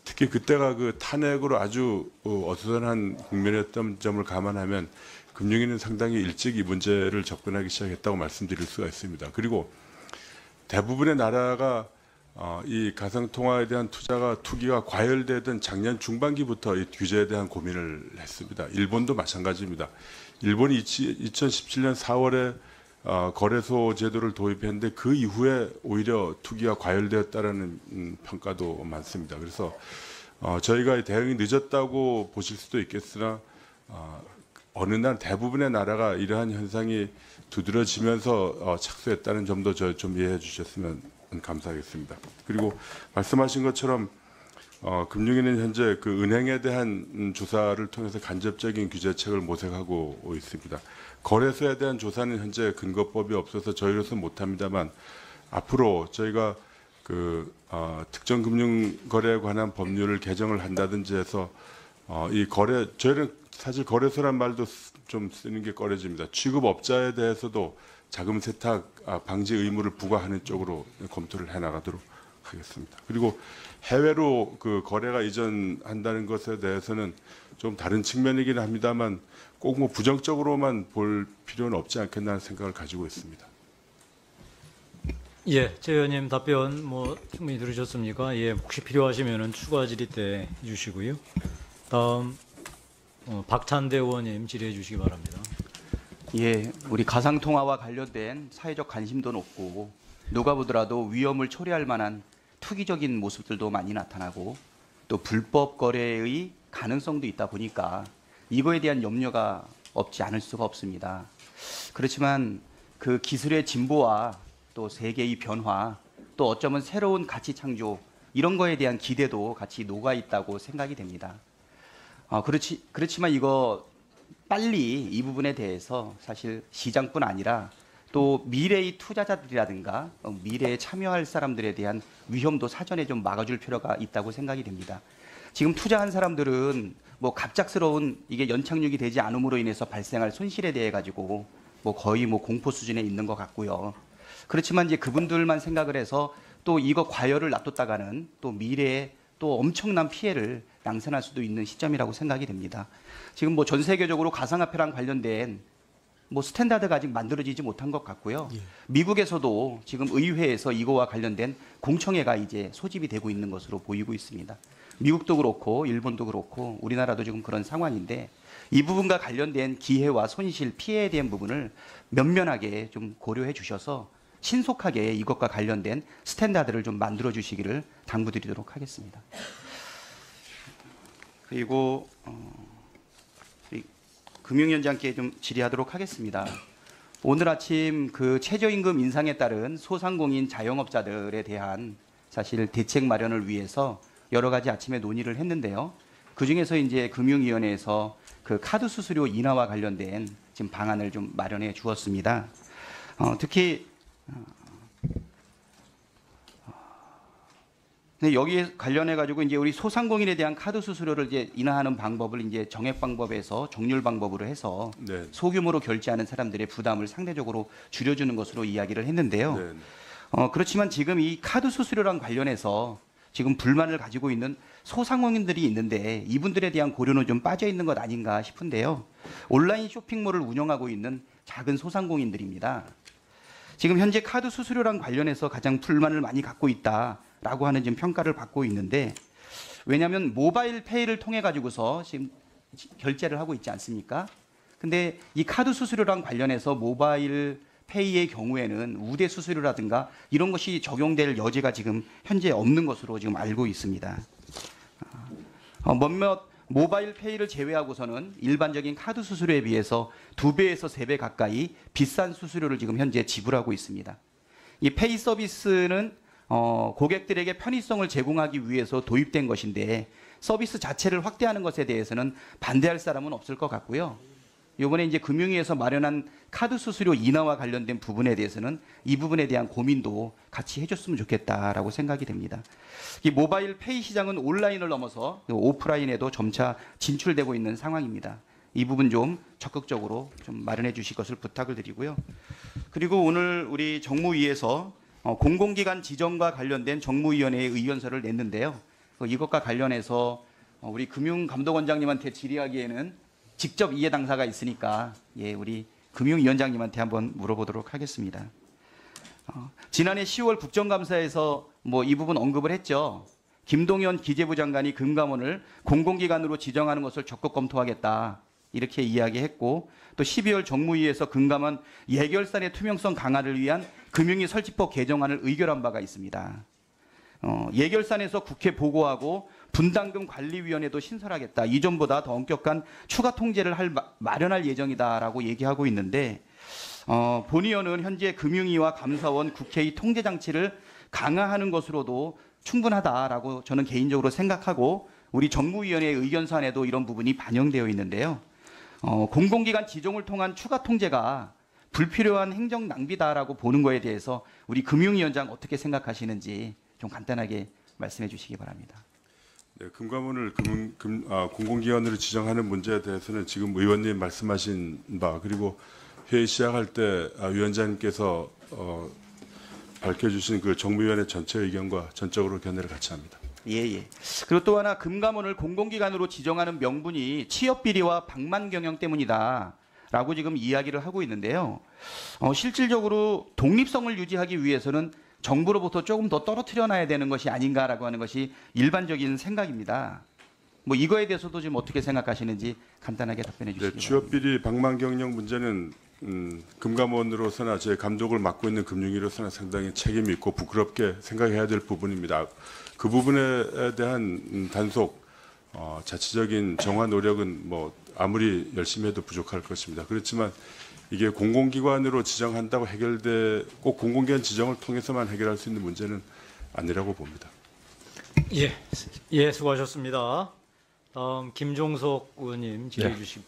특히 그때가 그 탄핵으로 아주 어수선한 국면이었던 점을 감안하면 금융위는 상당히 일찍 이 문제를 접근하기 시작했다고 말씀드릴 수가 있습니다. 그리고 대부분의 나라가 이 가상통화에 대한 투기가 과열되던 작년 중반기부터 이 규제에 대한 고민을 했습니다. 일본도 마찬가지입니다. 일본이 2017년 4월에 거래소 제도를 도입했는데 그 이후에 오히려 투기가 과열되었다라는 평가도 많습니다. 그래서 저희가 대응이 늦었다고 보실 수도 있겠으나 어느 날 대부분의 나라가 이러한 현상이 두드러지면서 착수했다는 점도 좀 이해해 주셨으면 감사하겠습니다. 그리고 말씀하신 것처럼 금융위는 현재 그 은행에 대한 조사를 통해서 간접적인 규제책을 모색하고 있습니다. 거래소에 대한 조사는 현재 근거법이 없어서 저희로서 못합니다만, 앞으로 저희가 그 특정 금융 거래에 관한 법률을 개정을 한다든지 해서 저희는 사실 거래소란 말도 좀 쓰는 게 꺼려집니다. 취급업자에 대해서도 자금 세탁 방지 의무를 부과하는 쪽으로 검토를 해 나가도록 하겠습니다. 그리고 해외로 그 거래가 이전한다는 것에 대해서는 좀 다른 측면이긴 합니다만 꼭 뭐 부정적으로만 볼 필요는 없지 않겠나 하는 생각을 가지고 있습니다. 예, 제 의원님 답변 충분히 들으셨습니까? 예, 혹시 필요하시면은 추가 질의 때 해주시고요. 다음 박찬대 의원님 질의해 주시기 바랍니다. 예, 우리 가상통화와 관련된 사회적 관심도 높고 누가 보더라도 위험을 초래할 만한 투기적인 모습들도 많이 나타나고 또 불법 거래의 가능성도 있다 보니까 이거에 대한 염려가 없지 않을 수가 없습니다. 그렇지만 그 기술의 진보와 또 세계의 변화, 또 어쩌면 새로운 가치 창조 이런 거에 대한 기대도 같이 녹아 있다고 생각이 됩니다. 그렇지만 이거 빨리 이 부분에 대해서 사실 시장뿐 아니라 또 미래의 투자자들이라든가 미래에 참여할 사람들에 대한 위험도 사전에 좀 막아줄 필요가 있다고 생각이 됩니다. 지금 투자한 사람들은 뭐 갑작스러운 이게 연착륙이 되지 않음으로 인해서 발생할 손실에 대해 가지고 뭐 거의 뭐 공포 수준에 있는 것 같고요. 그렇지만 이제 그분들만 생각을 해서 또 이거 과열을 놔뒀다가는 또 미래에 또 엄청난 피해를 양산할 수도 있는 시점이라고 생각이 됩니다. 지금 뭐 전 세계적으로 가상화폐랑 관련된 뭐 스탠다드가 아직 만들어지지 못한 것 같고요. 미국에서도 지금 의회에서 이거와 관련된 공청회가 이제 소집이 되고 있는 것으로 보이고 있습니다. 미국도 그렇고 일본도 그렇고 우리나라도 지금 그런 상황인데 이 부분과 관련된 기회와 손실, 피해에 대한 부분을 면면하게 좀 고려해 주셔서 신속하게 이것과 관련된 스탠다드를 좀 만들어 주시기를 당부드리도록 하겠습니다. 그리고 금융위원장께 좀 질의하도록 하겠습니다. 오늘 아침 그 최저임금 인상에 따른 소상공인 자영업자들에 대한 사실 대책 마련을 위해서 여러 가지 아침에 논의를 했는데요. 그 중에서 이제 금융위원회에서 그 카드 수수료 인하와 관련된 지금 방안을 좀 마련해 주었습니다. 특히 네, 여기에 관련해 가지고 이제 우리 소상공인에 대한 카드 수수료를 이제 인하하는 방법을 이제 정액 방법에서 정률 방법으로 해서 네. 소규모로 결제하는 사람들의 부담을 상대적으로 줄여주는 것으로 이야기를 했는데요. 네. 그렇지만 지금 이 카드 수수료랑 관련해서 지금 불만을 가지고 있는 소상공인들이 있는데 이분들에 대한 고려는 좀 빠져 있는 것 아닌가 싶은데요. 온라인 쇼핑몰을 운영하고 있는 작은 소상공인들입니다. 지금 현재 카드 수수료랑 관련해서 가장 불만을 많이 갖고 있다라고 하는 지금 평가를 받고 있는데 왜냐하면 모바일 페이를 통해 가지고서 지금 결제를 하고 있지 않습니까? 근데 이 카드 수수료랑 관련해서 모바일 페이의 경우에는 우대 수수료라든가 이런 것이 적용될 여지가 지금 현재 없는 것으로 지금 알고 있습니다. 몇몇 모바일 페이를 제외하고서는 일반적인 카드 수수료에 비해서 2배에서 3배 가까이 비싼 수수료를 지금 현재 지불하고 있습니다. 이 페이 서비스는 고객들에게 편의성을 제공하기 위해서 도입된 것인데 서비스 자체를 확대하는 것에 대해서는 반대할 사람은 없을 것 같고요. 이번에 이제 금융위에서 마련한 카드 수수료 인하와 관련된 부분에 대해서는 이 부분에 대한 고민도 같이 해줬으면 좋겠다라고 생각이 됩니다. 이 모바일 페이 시장은 온라인을 넘어서 오프라인에도 점차 진출되고 있는 상황입니다. 이 부분 좀 적극적으로 좀 마련해 주실 것을 부탁을 드리고요. 그리고 오늘 우리 정무위에서 공공기관 지정과 관련된 정무위원회의 의견서를 냈는데요. 이것과 관련해서 우리 금융감독원장님한테 질의하기에는 직접 이해 당사가 있으니까 우리 금융위원장님한테 한번 물어보도록 하겠습니다. 지난해 10월 국정감사에서 뭐 이 부분 언급을 했죠. 김동연 기재부 장관이 금감원을 공공기관으로 지정하는 것을 적극 검토하겠다 이렇게 이야기했고 또 12월 정무위에서 금감원 예결산의 투명성 강화를 위한 금융위 설치법 개정안을 의결한 바가 있습니다. 예결산에서 국회 보고하고 분담금 관리위원회도 신설하겠다. 이전보다 더 엄격한 추가 통제를 마련할 예정이다라고 얘기하고 있는데 본의원은 현재 금융위와 감사원, 국회의 통제 장치를 강화하는 것으로도 충분하다라고 저는 개인적으로 생각하고 우리 정무위원회의 의견서안에도 이런 부분이 반영되어 있는데요. 공공기관 지정을 통한 추가 통제가 불필요한 행정 낭비다라고 보는 거에 대해서 우리 금융위원장 어떻게 생각하시는지 좀 간단하게 말씀해 주시기 바랍니다. 네, 금감원을 공공기관으로 지정하는 문제에 대해서는 지금 의원님 말씀하신 바 그리고 회의 시작할 때 위원장님께서 밝혀주신 그 정무위원회 전체 의견과 전적으로 견해를 같이 합니다. 예. 그리고 또 하나 금감원을 공공기관으로 지정하는 명분이 취업 비리와 방만 경영 때문이다라고 지금 이야기를 하고 있는데요. 실질적으로 독립성을 유지하기 위해서는 정부로부터 조금 더 떨어뜨려 놔야 되는 것이 아닌가라고 하는 것이 일반적인 생각입니다. 뭐 이거에 대해서도 지금 어떻게 생각하시는지 간단하게 답변해 주시기 바랍니다. 취업 비리 방만 경영 문제는 금감원으로서나 제 감독을 맡고 있는 금융위로서나 상당히 책임이 있고 부끄럽게 생각해야 될 부분입니다. 그 부분에 대한 단속, 자체적인 정화 노력은 뭐 아무리 열심히 해도 부족할 것입니다. 그렇지만 이게 공공기관으로 지정한다고 꼭 공공기관 지정을 통해서만 해결할 수 있는 문제는 아니라고 봅니다. 예, 수고하셨습니다. 다음 김종석 의원님 질의해 네. 주시기.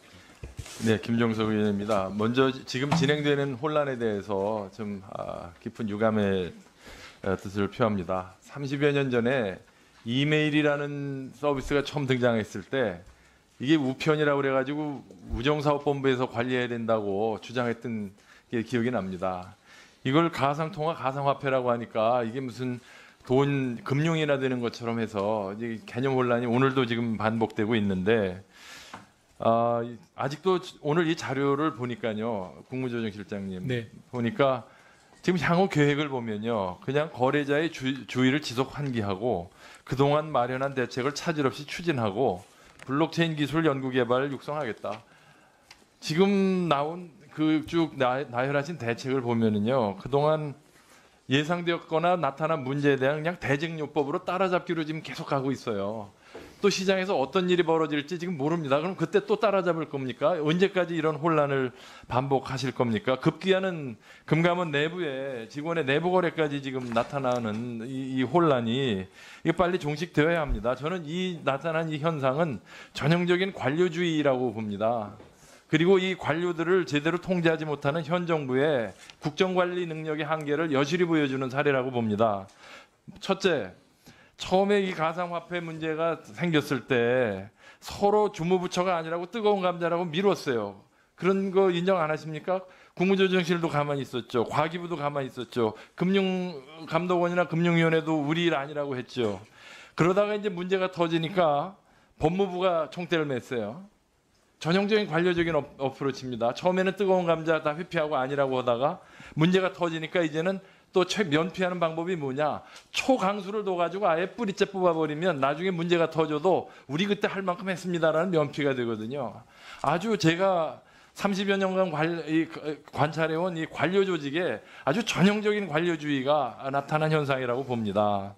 네, 김종석 의원입니다. 먼저 지금 진행되는 혼란에 대해서 좀 깊은 유감의 뜻을 표합니다. 30여 년 전에 이메일이라는 서비스가 처음 등장했을 때 이게 우편이라고 그래가지고 우정사업본부에서 관리해야 된다고 주장했던 게 기억이 납니다. 이걸 가상통화, 가상화폐라고 하니까 이게 무슨 돈, 금융이나 되는 것처럼 해서 이제 개념 혼란이 오늘도 지금 반복되고 있는데 아직도 오늘 이 자료를 보니까요, 국무조정실장님 네. 보니까 지금 향후 계획을 보면요, 그냥 거래자의 주의를 지속 환기하고 그동안 마련한 대책을 차질 없이 추진하고 블록체인 기술 연구 개발을 육성하겠다. 지금 나온 그 쭉 나열하신 대책을 보면은요, 그동안 예상되었거나 나타난 문제에 대한 그냥 대증요법으로 따라잡기로 지금 계속 가고 있어요. 또 시장에서 어떤 일이 벌어질지 지금 모릅니다. 그럼 그때 또 따라잡을 겁니까? 언제까지 이런 혼란을 반복하실 겁니까? 급기야는 금감원 내부에 직원의 내부 거래까지 지금 나타나는 이 혼란이 이게 빨리 종식되어야 합니다. 저는 이 나타난 이 현상은 전형적인 관료주의라고 봅니다. 그리고 이 관료들을 제대로 통제하지 못하는 현 정부의 국정관리 능력의 한계를 여실히 보여주는 사례라고 봅니다. 첫째, 처음에 이 가상화폐 문제가 생겼을 때 서로 주무부처가 아니라고 뜨거운 감자라고 미뤘어요. 그런 거 인정 안 하십니까? 국무조정실도 가만히 있었죠. 과기부도 가만히 있었죠. 금융감독원이나 금융위원회도 우리 일 아니라고 했죠. 그러다가 이제 문제가 터지니까 법무부가 총대를 맸어요. 전형적인 관료적인 어프로치입니다. 처음에는 뜨거운 감자 다 회피하고 아니라고 하다가 문제가 터지니까 이제는 또 면피하는 방법이 뭐냐? 초강수를 둬가지고 아예 뿌리째 뽑아버리면 나중에 문제가 터져도 우리 그때 할 만큼 했습니다라는 면피가 되거든요. 아주 제가 30여 년간 관찰해온 이 관료 조직에 아주 전형적인 관료주의가 나타난 현상이라고 봅니다.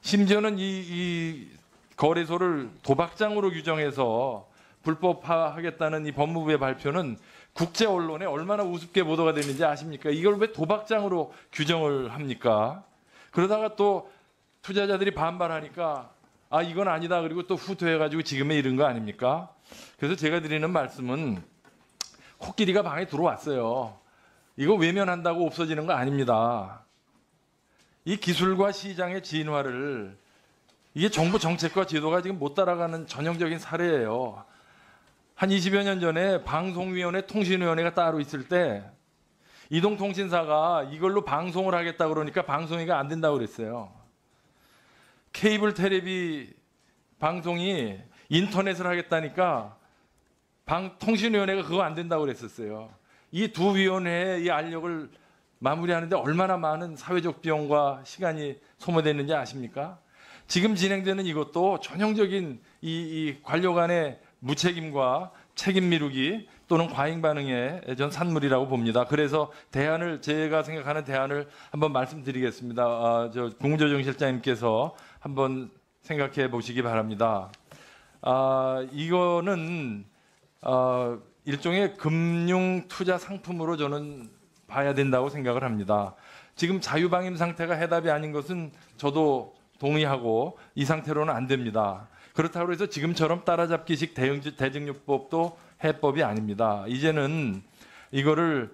심지어는 이 거래소를 도박장으로 규정해서 불법화하겠다는 이 법무부의 발표는 국제 언론에 얼마나 우습게 보도가 되는지 아십니까? 이걸 왜 도박장으로 규정을 합니까? 그러다가 또 투자자들이 반발하니까 이건 아니다. 그리고 또 후퇴해가지고 지금에 이른 거 아닙니까? 그래서 제가 드리는 말씀은 코끼리가 방에 들어왔어요. 이거 외면한다고 없어지는 거 아닙니다. 이 기술과 시장의 진화를 이게 정부 정책과 제도가 지금 못 따라가는 전형적인 사례예요. 한 20여 년 전에 방송위원회, 통신위원회가 따로 있을 때 이동통신사가 이걸로 방송을 하겠다 그러니까 방송위가 안 된다고 그랬어요. 케이블 테레비 방송이 인터넷을 하겠다니까 통신위원회가 그거 안 된다고 그랬었어요. 이 두 위원회의 이 알력을 마무리하는데 얼마나 많은 사회적 비용과 시간이 소모됐는지 아십니까? 지금 진행되는 이것도 전형적인 이 관료 간의 무책임과 책임 미루기 또는 과잉 반응의 전 산물이라고 봅니다. 그래서 제가 생각하는 대안을 한번 말씀드리겠습니다. 국무조정실장님께서 한번 생각해 보시기 바랍니다. 이거는 일종의 금융 투자 상품으로 저는 봐야 된다고 생각을 합니다. 지금 자유방임 상태가 해답이 아닌 것은 저도 동의하고 이 상태로는 안 됩니다. 그렇다고 해서 지금처럼 따라잡기식 대증요법도 해법이 아닙니다. 이제는 이거를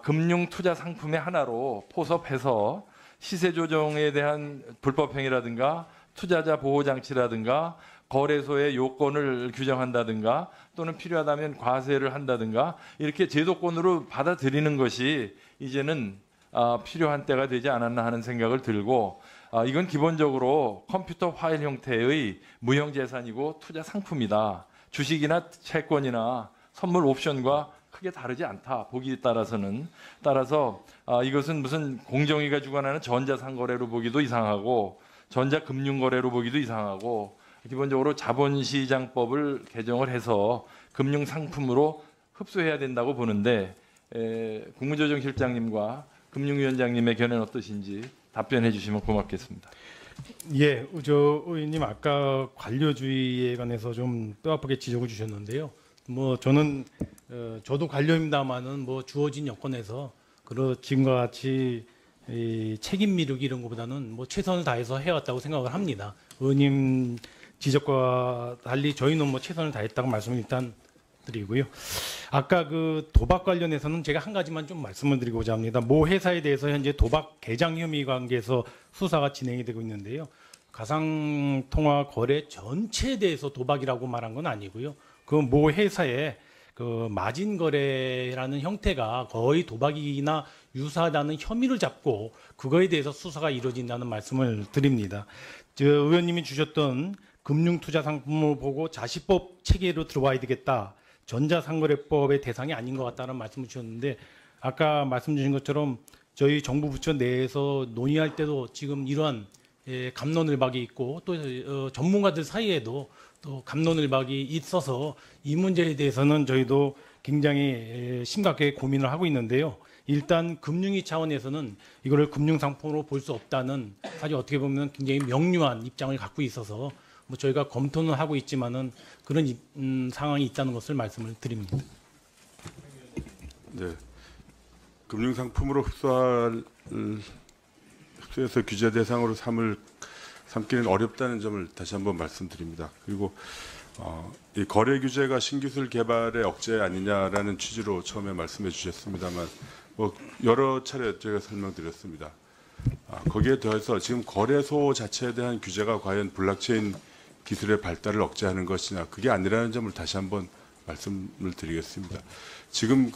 금융 투자 상품의 하나로 포섭해서 시세 조정에 대한 불법 행위라든가 투자자 보호 장치라든가 거래소의 요건을 규정한다든가 또는 필요하다면 과세를 한다든가 이렇게 제도권으로 받아들이는 것이 이제는 필요한 때가 되지 않았나 하는 생각을 들고 이건 기본적으로 컴퓨터 파일 형태의 무형재산이고 투자 상품이다. 주식이나 채권이나 선물 옵션과 크게 다르지 않다. 보기에 따라서는. 따라서 이것은 무슨 공정위가 주관하는 전자상거래로 보기도 이상하고 전자금융거래로 보기도 이상하고 기본적으로 자본시장법을 개정을 해서 금융상품으로 흡수해야 된다고 보는데 국무조정실장님과 금융위원장님의 견해는 어떠신지 답변해 주시면 고맙겠습니다. 의원님 아까 관료주의에 관해서 좀 뼈아프게 지적을 주셨는데요. 뭐 저는 저도 관료입니다만은 뭐 주어진 여건에서 지금과 같이 이 책임 미루기 이런 것보다는 뭐 최선을 다해서 해왔다고 생각을 합니다. 의원님 지적과 달리 저희는 뭐 최선을 다했다고 말씀을 일단 드리고요. 아까 그 도박 관련해서는 제가 한 가지만 좀 말씀을 드리고자 합니다. 모 회사에 대해서 현재 도박 개장 혐의 관계에서 수사가 진행이 되고 있는데요. 가상통화 거래 전체에 대해서 도박이라고 말한 건 아니고요. 그 모 회사의 그 마진 거래라는 형태가 거의 도박이나 유사하다는 혐의를 잡고 그거에 대해서 수사가 이루어진다는 말씀을 드립니다. 의원님이 주셨던 금융투자 상품을 보고 자시법 체계로 들어와야 되겠다. 전자상거래법의 대상이 아닌 것 같다는 말씀을 주셨는데 아까 말씀 주신 것처럼 저희 정부 부처 내에서 논의할 때도 지금 이러한 갑론을박이 있고 또 전문가들 사이에도 또 갑론을박이 있어서 이 문제에 대해서는 저희도 굉장히 심각하게 고민을 하고 있는데요. 일단 금융위 차원에서는 이거를 금융상품으로 볼 수 없다는 사실 어떻게 보면 굉장히 명료한 입장을 갖고 있어서 뭐 저희가 검토는 하고 있지만은 그런 상황이 있다는 것을 말씀을 드립니다. 네, 금융상품으로 흡수해서 규제 대상으로 삼기는 어렵다는 점을 다시 한번 말씀드립니다. 그리고 이 거래 규제가 신기술 개발의 억제 아니냐라는 취지로 처음에 말씀해 주셨습니다만 뭐 여러 차례 제가 설명드렸습니다. 거기에 더해서 지금 거래소 자체에 대한 규제가 과연 블록체인 기술의 발달을 억제하는 것이냐 그게 아니라는 점을 다시 한번 말씀을 드리겠습니다. 지금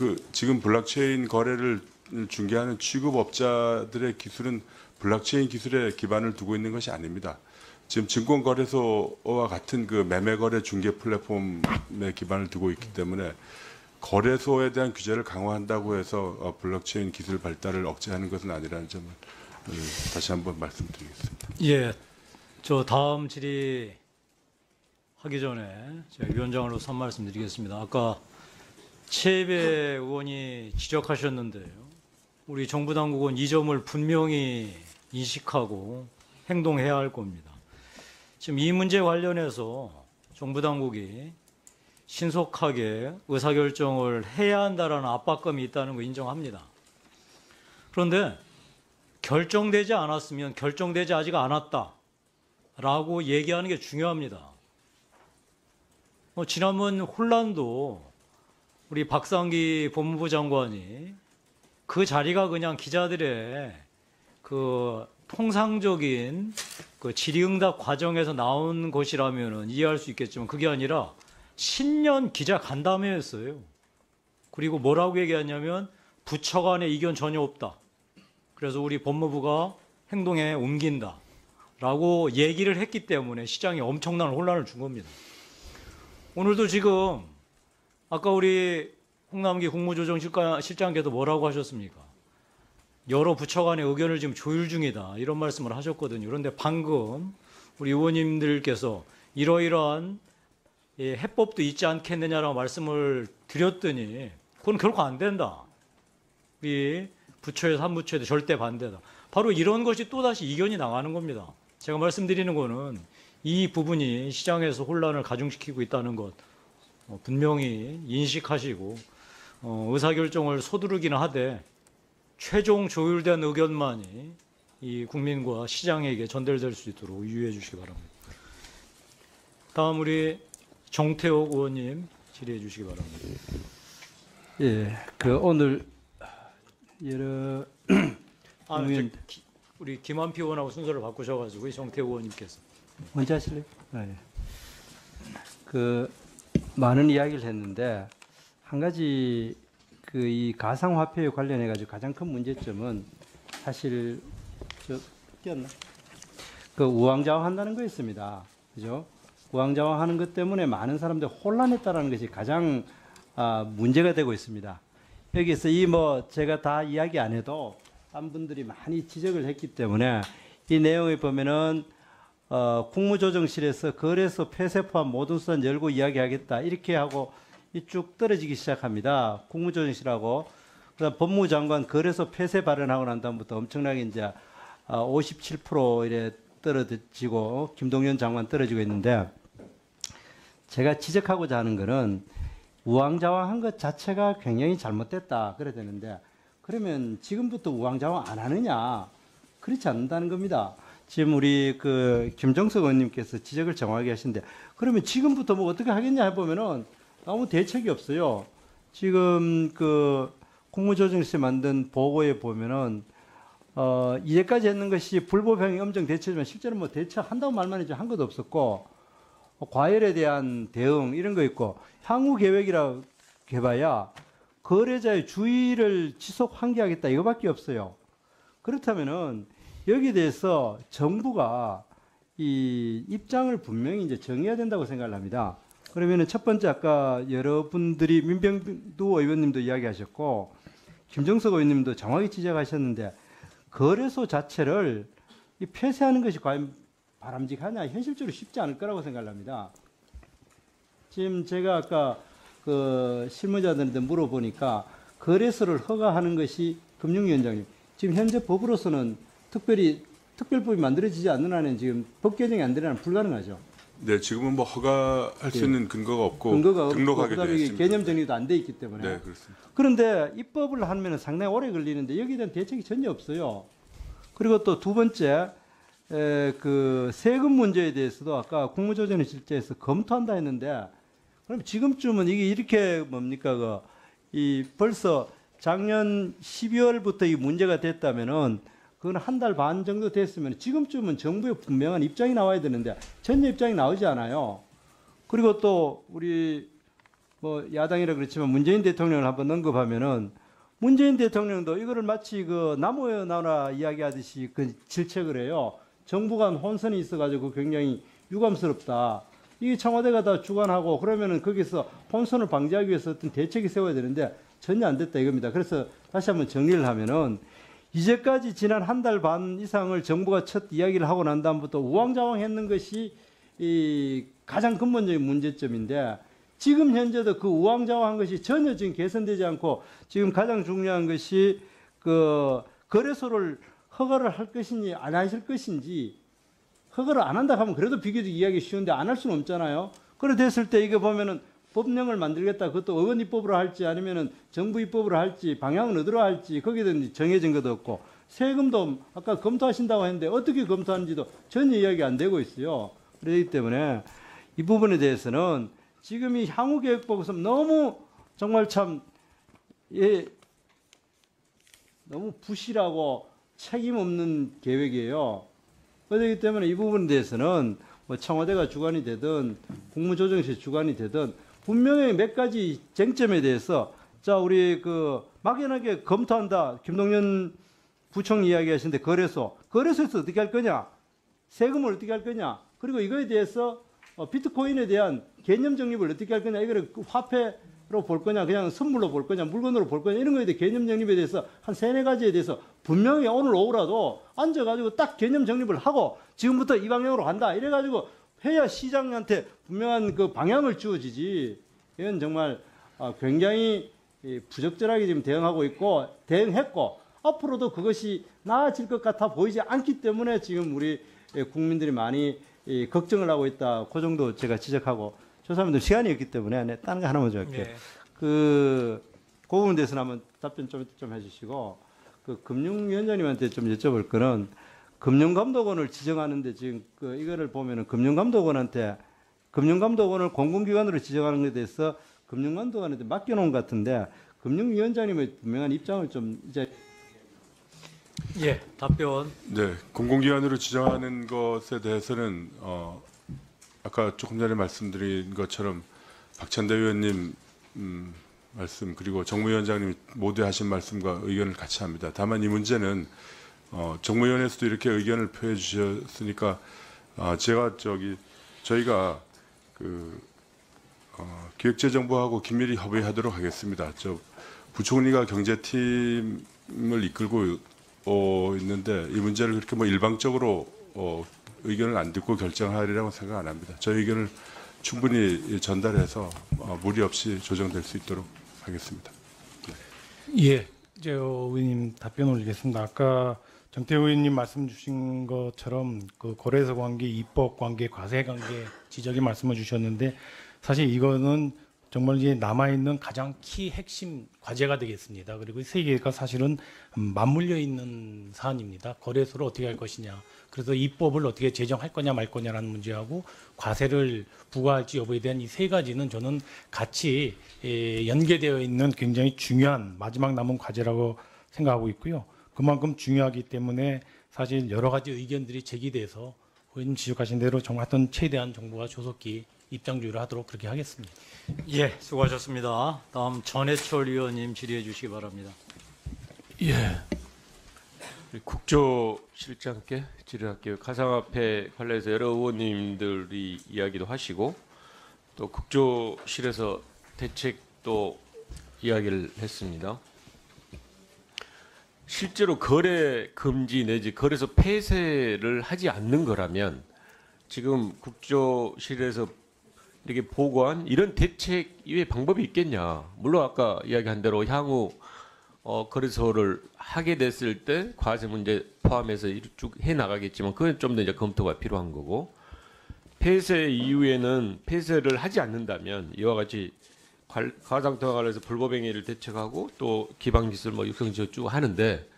블록체인 거래를 중개하는 취급업자들의 기술은 블록체인 기술에 기반을 두고 있는 것이 아닙니다. 지금 증권거래소와 같은 그 매매거래 중개 플랫폼에 기반을 두고 있기 때문에 거래소에 대한 규제를 강화한다고 해서 블록체인 기술 발달을 억제하는 것은 아니라는 점을 다시 한번 말씀드리겠습니다. 예, 저 다음 질의 하기 전에 제가 위원장으로서 한 말씀 드리겠습니다. 아까 최배 의원이 지적하셨는데요. 우리 정부 당국은 이 점을 분명히 인식하고 행동해야 할 겁니다. 지금 이 문제 관련해서 정부 당국이 신속하게 의사결정을 해야 한다라는 압박감이 있다는 거 인정합니다. 그런데 결정되지 않았으면 결정되지 아직 않았다라고 얘기하는 게 중요합니다. 지난번 혼란도 우리 박상기 법무부 장관이 그 자리가 그냥 기자들의 그 통상적인 그 질의응답 과정에서 나온 것이라면 이해할 수 있겠지만 그게 아니라 신년 기자 간담회였어요. 그리고 뭐라고 얘기하냐면 부처 간의 이견 전혀 없다. 그래서 우리 법무부가 행동에 옮긴다라고 얘기를 했기 때문에 시장에 엄청난 혼란을 준 겁니다. 오늘도 지금 아까 우리 홍남기 국무조정실장께서 뭐라고 하셨습니까? 여러 부처 간의 의견을 지금 조율 중이다 이런 말씀을 하셨거든요. 그런데 방금 우리 의원님들께서 이러이러한 해법도 있지 않겠느냐라고 말씀을 드렸더니 그건 결코 안 된다. 우리 부처에서 한 부처에도 절대 반대다. 바로 이런 것이 또다시 이견이 나가는 겁니다. 제가 말씀드리는 거는 이 부분이 시장에서 혼란을 가중시키고 있다는 것 분명히 인식하시고 의사결정을 서두르기는 하되 최종 조율된 의견만이 이 국민과 시장에게 전달될 수 있도록 유의해 주시기 바랍니다. 다음 우리 정태욱 의원님 질의해 주시기 바랍니다. 예, 오늘 여러 우리 김한표 의원하고 순서를 바꾸셔가지고 정태욱 의원님께서 먼저 하실래요? 예. 많은 이야기를 했는데 한 가지 이 가상화폐에 관련해 가지고 가장 큰 문제점은 사실 우왕좌왕한다는 거였습니다. 그죠? 우왕좌왕하는 것 때문에 많은 사람들이 혼란했다라는 것이 가장 문제가 되고 있습니다. 여기서 제가 다 이야기 안 해도 딴 분들이 많이 지적을 했기 때문에 이 내용에 보면은 국무조정실에서 거래소 폐쇄 포함 모든 수단 열고 이야기하겠다 이렇게 하고 쭉 떨어지기 시작합니다. 국무조정실하고 그다음 법무부 장관 거래소 폐쇄 발언하고 난 다음부터 엄청나게 이제 57% 이래 떨어지고 김동연 장관 떨어지고 있는데 제가 지적하고자 하는 것은 우왕좌왕한 것 자체가 굉장히 잘못됐다 그래야 되는데 그러면 지금부터 우왕좌왕 안 하느냐? 그렇지 않는다는 겁니다. 지금 우리 그 김정석 의원님께서 지적을 정확하게 하시는데 그러면 지금부터 뭐 어떻게 하겠냐 해보면은 아무 대책이 없어요. 지금 그 국무조정실에 만든 보고에 보면은 이제까지 했는 것이 불법행위 엄정 대처지만 실제로 뭐 대처한다고 말만 했지 한 것도 없었고 과열에 대한 대응 이런 거 있고 향후 계획이라고 해봐야 거래자의 주의를 지속 환기하겠다 이거밖에 없어요. 그렇다면은 여기에 대해서 정부가 이 입장을 분명히 이제 정해야 된다고 생각을 합니다. 그러면은 첫 번째 아까 여러분들이 민병두 의원님도 이야기하셨고 김정석 의원님도 정확히 지적하셨는데 거래소 자체를 이 폐쇄하는 것이 과연 바람직하냐 현실적으로 쉽지 않을 거라고 생각을 합니다. 지금 제가 아까 그 실무자들한테 물어보니까 거래소를 허가하는 것이 금융위원장님 지금 현재 법으로서는 특별법이 만들어지지 않는 한은 지금 법 개정이 안 되는 한은 불가능하죠. 네, 지금은 뭐 허가할 수 예. 있는 근거가 없고 근거가 등록하게 없고 되어 그다음에 있습니다. 개념 정리도 안 돼 있기 때문에. 네, 그렇습니다. 그런데 입법을 하면 상당히 오래 걸리는데 여기에 대한 대책이 전혀 없어요. 그리고 또 두 번째 그 세금 문제에 대해서도 아까 국무조정실장에서 검토한다 했는데 그럼 지금쯤은 이게 이렇게 뭡니까 이 벌써 작년 12월부터 이 문제가 됐다면은 그건 한 달 반 정도 됐으면 지금쯤은 정부의 분명한 입장이 나와야 되는데 전혀 입장이 나오지 않아요. 그리고 또 우리 뭐 야당이라 그렇지만 문재인 대통령을 한번 언급하면은 문재인 대통령도 이거를 마치 그 나무에 나라 이야기하듯이 그 질책을 해요. 정부 간 혼선이 있어가지고 굉장히 유감스럽다. 이게 청와대가 다 주관하고 그러면은 거기서 혼선을 방지하기 위해서 어떤 대책이 세워야 되는데 전혀 안 됐다 이겁니다. 그래서 다시 한번 정리를 하면은 이제까지 지난 한 달 반 이상을 정부가 첫 이야기를 하고 난 다음부터 우왕좌왕했는 것이 이 가장 근본적인 문제점인데 지금 현재도 그 우왕좌왕한 것이 전혀 지금 개선되지 않고 지금 가장 중요한 것이 그 거래소를 허가를 할 것인지 안 하실 것인지 허가를 안 한다 하면 그래도 비교적 이야기 쉬운데 안 할 수는 없잖아요. 그래 됐을 때 이거 보면은 법령을 만들겠다. 그것도 의원 입법으로 할지 아니면은 정부 입법으로 할지 방향은 어디로 할지 거기에 대한 정해진 것도 없고 세금도 아까 검토하신다고 했는데 어떻게 검토하는지도 전혀 이야기 안 되고 있어요. 그렇기 때문에 이 부분에 대해서는 지금 이 향후계획보고서 너무 정말 참 너무 부실하고 책임 없는 계획이에요. 그렇기 때문에 이 부분에 대해서는 뭐 청와대가 주관이 되든 국무조정실 주관이 되든 분명히 몇 가지 쟁점에 대해서 자 우리 그 막연하게 검토한다. 김동연 부총리 이야기하시는데 거래소에서 어떻게 할 거냐? 세금을 어떻게 할 거냐? 그리고 이거에 대해서 비트코인에 대한 개념 정립을 어떻게 할 거냐? 이거를 화폐로 볼 거냐? 그냥 선물로 볼 거냐? 물건으로 볼 거냐? 이런 거에 대해 개념 정립에 대해서 한 3-4가지에 대해서 분명히 오늘 오후라도 앉아가지고 딱 개념 정립을 하고 지금부터 이 방향으로 간다. 이래가지고 해야 시장한테 분명한 그 방향을 주어지지. 이건 정말 굉장히 부적절하게 지금 대응했고 앞으로도 그것이 나아질 것 같아 보이지 않기 때문에 지금 우리 국민들이 많이 걱정을 하고 있다. 그 정도 제가 지적하고 조사님들 시간이 없기 때문에 다른 거 하나만 좀 할게요. 네. 그 부분에 대해서는 한번 답변 좀 해주시고 그 금융위원장님한테 좀 여쭤볼 거는 금융감독원을 지정하는데 지금 이거를 보면은 금융감독원을 공공기관으로 지정하는 것에 대해서 금융감독원한테 맡겨놓은 것 같은데 금융위원장님의 분명한 입장을 좀 이제 예, 답변. 네, 공공기관으로 지정하는 것에 대해서는 아까 조금 전에 말씀드린 것처럼 박찬대 의원님 말씀 그리고 정무위원장님 모두 하신 말씀과 의견을 같이 합니다. 다만 이 문제는 정무위원회에서도 이렇게 의견을 표해 주셨으니까 저희가 기획재정부하고 긴밀히 협의하도록 하겠습니다. 부총리가 경제팀을 이끌고 있는데 이 문제를 그렇게 뭐 일방적으로 의견을 안 듣고 결정하리라고 생각 안 합니다. 저희 의견을 충분히 전달해서 무리 없이 조정될 수 있도록 하겠습니다. 예, 이제 의원님 답변 올리겠습니다. 아까 정태호 의원님 말씀 주신 것처럼 그 거래소 관계, 입법 관계, 과세 관계 지적인 말씀을 주셨는데 사실 이거는 정말 이제 남아있는 가장 키 핵심 과제가 되겠습니다. 그리고 세 개가 사실은 맞물려 있는 사안입니다. 거래소를 어떻게 할 것이냐. 그래서 입법을 어떻게 제정할 거냐 말 거냐라는 문제하고 과세를 부과할지 여부에 대한 이 세 가지는 저는 같이 연계되어 있는 굉장히 중요한 마지막 남은 과제라고 생각하고 있고요. 그만큼 중요하기 때문에 사실 여러 가지 의견들이 제기돼서 의원님 지적하신 대로 정말 어떤 최대한 정부가 조속히 입장주의를 하도록 그렇게 하겠습니다. 예, 수고하셨습니다. 다음 전해철 의원님 질의해 주시기 바랍니다. 예. 국조실장께 질의할게요. 가상화폐 관련해서 여러 의원님들이 이야기도 하시고 또 국조실에서 대책도 이야기를 했습니다. 실제로 거래 금지 내지 거래소 폐쇄를 하지 않는 거라면 지금 국조실에서 이렇게 보고한 이런 대책 이외에 방법이 있겠냐. 물론 아까 이야기한 대로 향후 거래소를 하게 됐을 때 과세 문제 포함해서 쭉 해나가겠지만 그건 좀 더 이제 검토가 필요한 거고 폐쇄 이후에는 폐쇄를 하지 않는다면 이와 같이 가상통화 관련해서 불법행위를 대책하고 또 기반기술 육성지원 쭉 하는데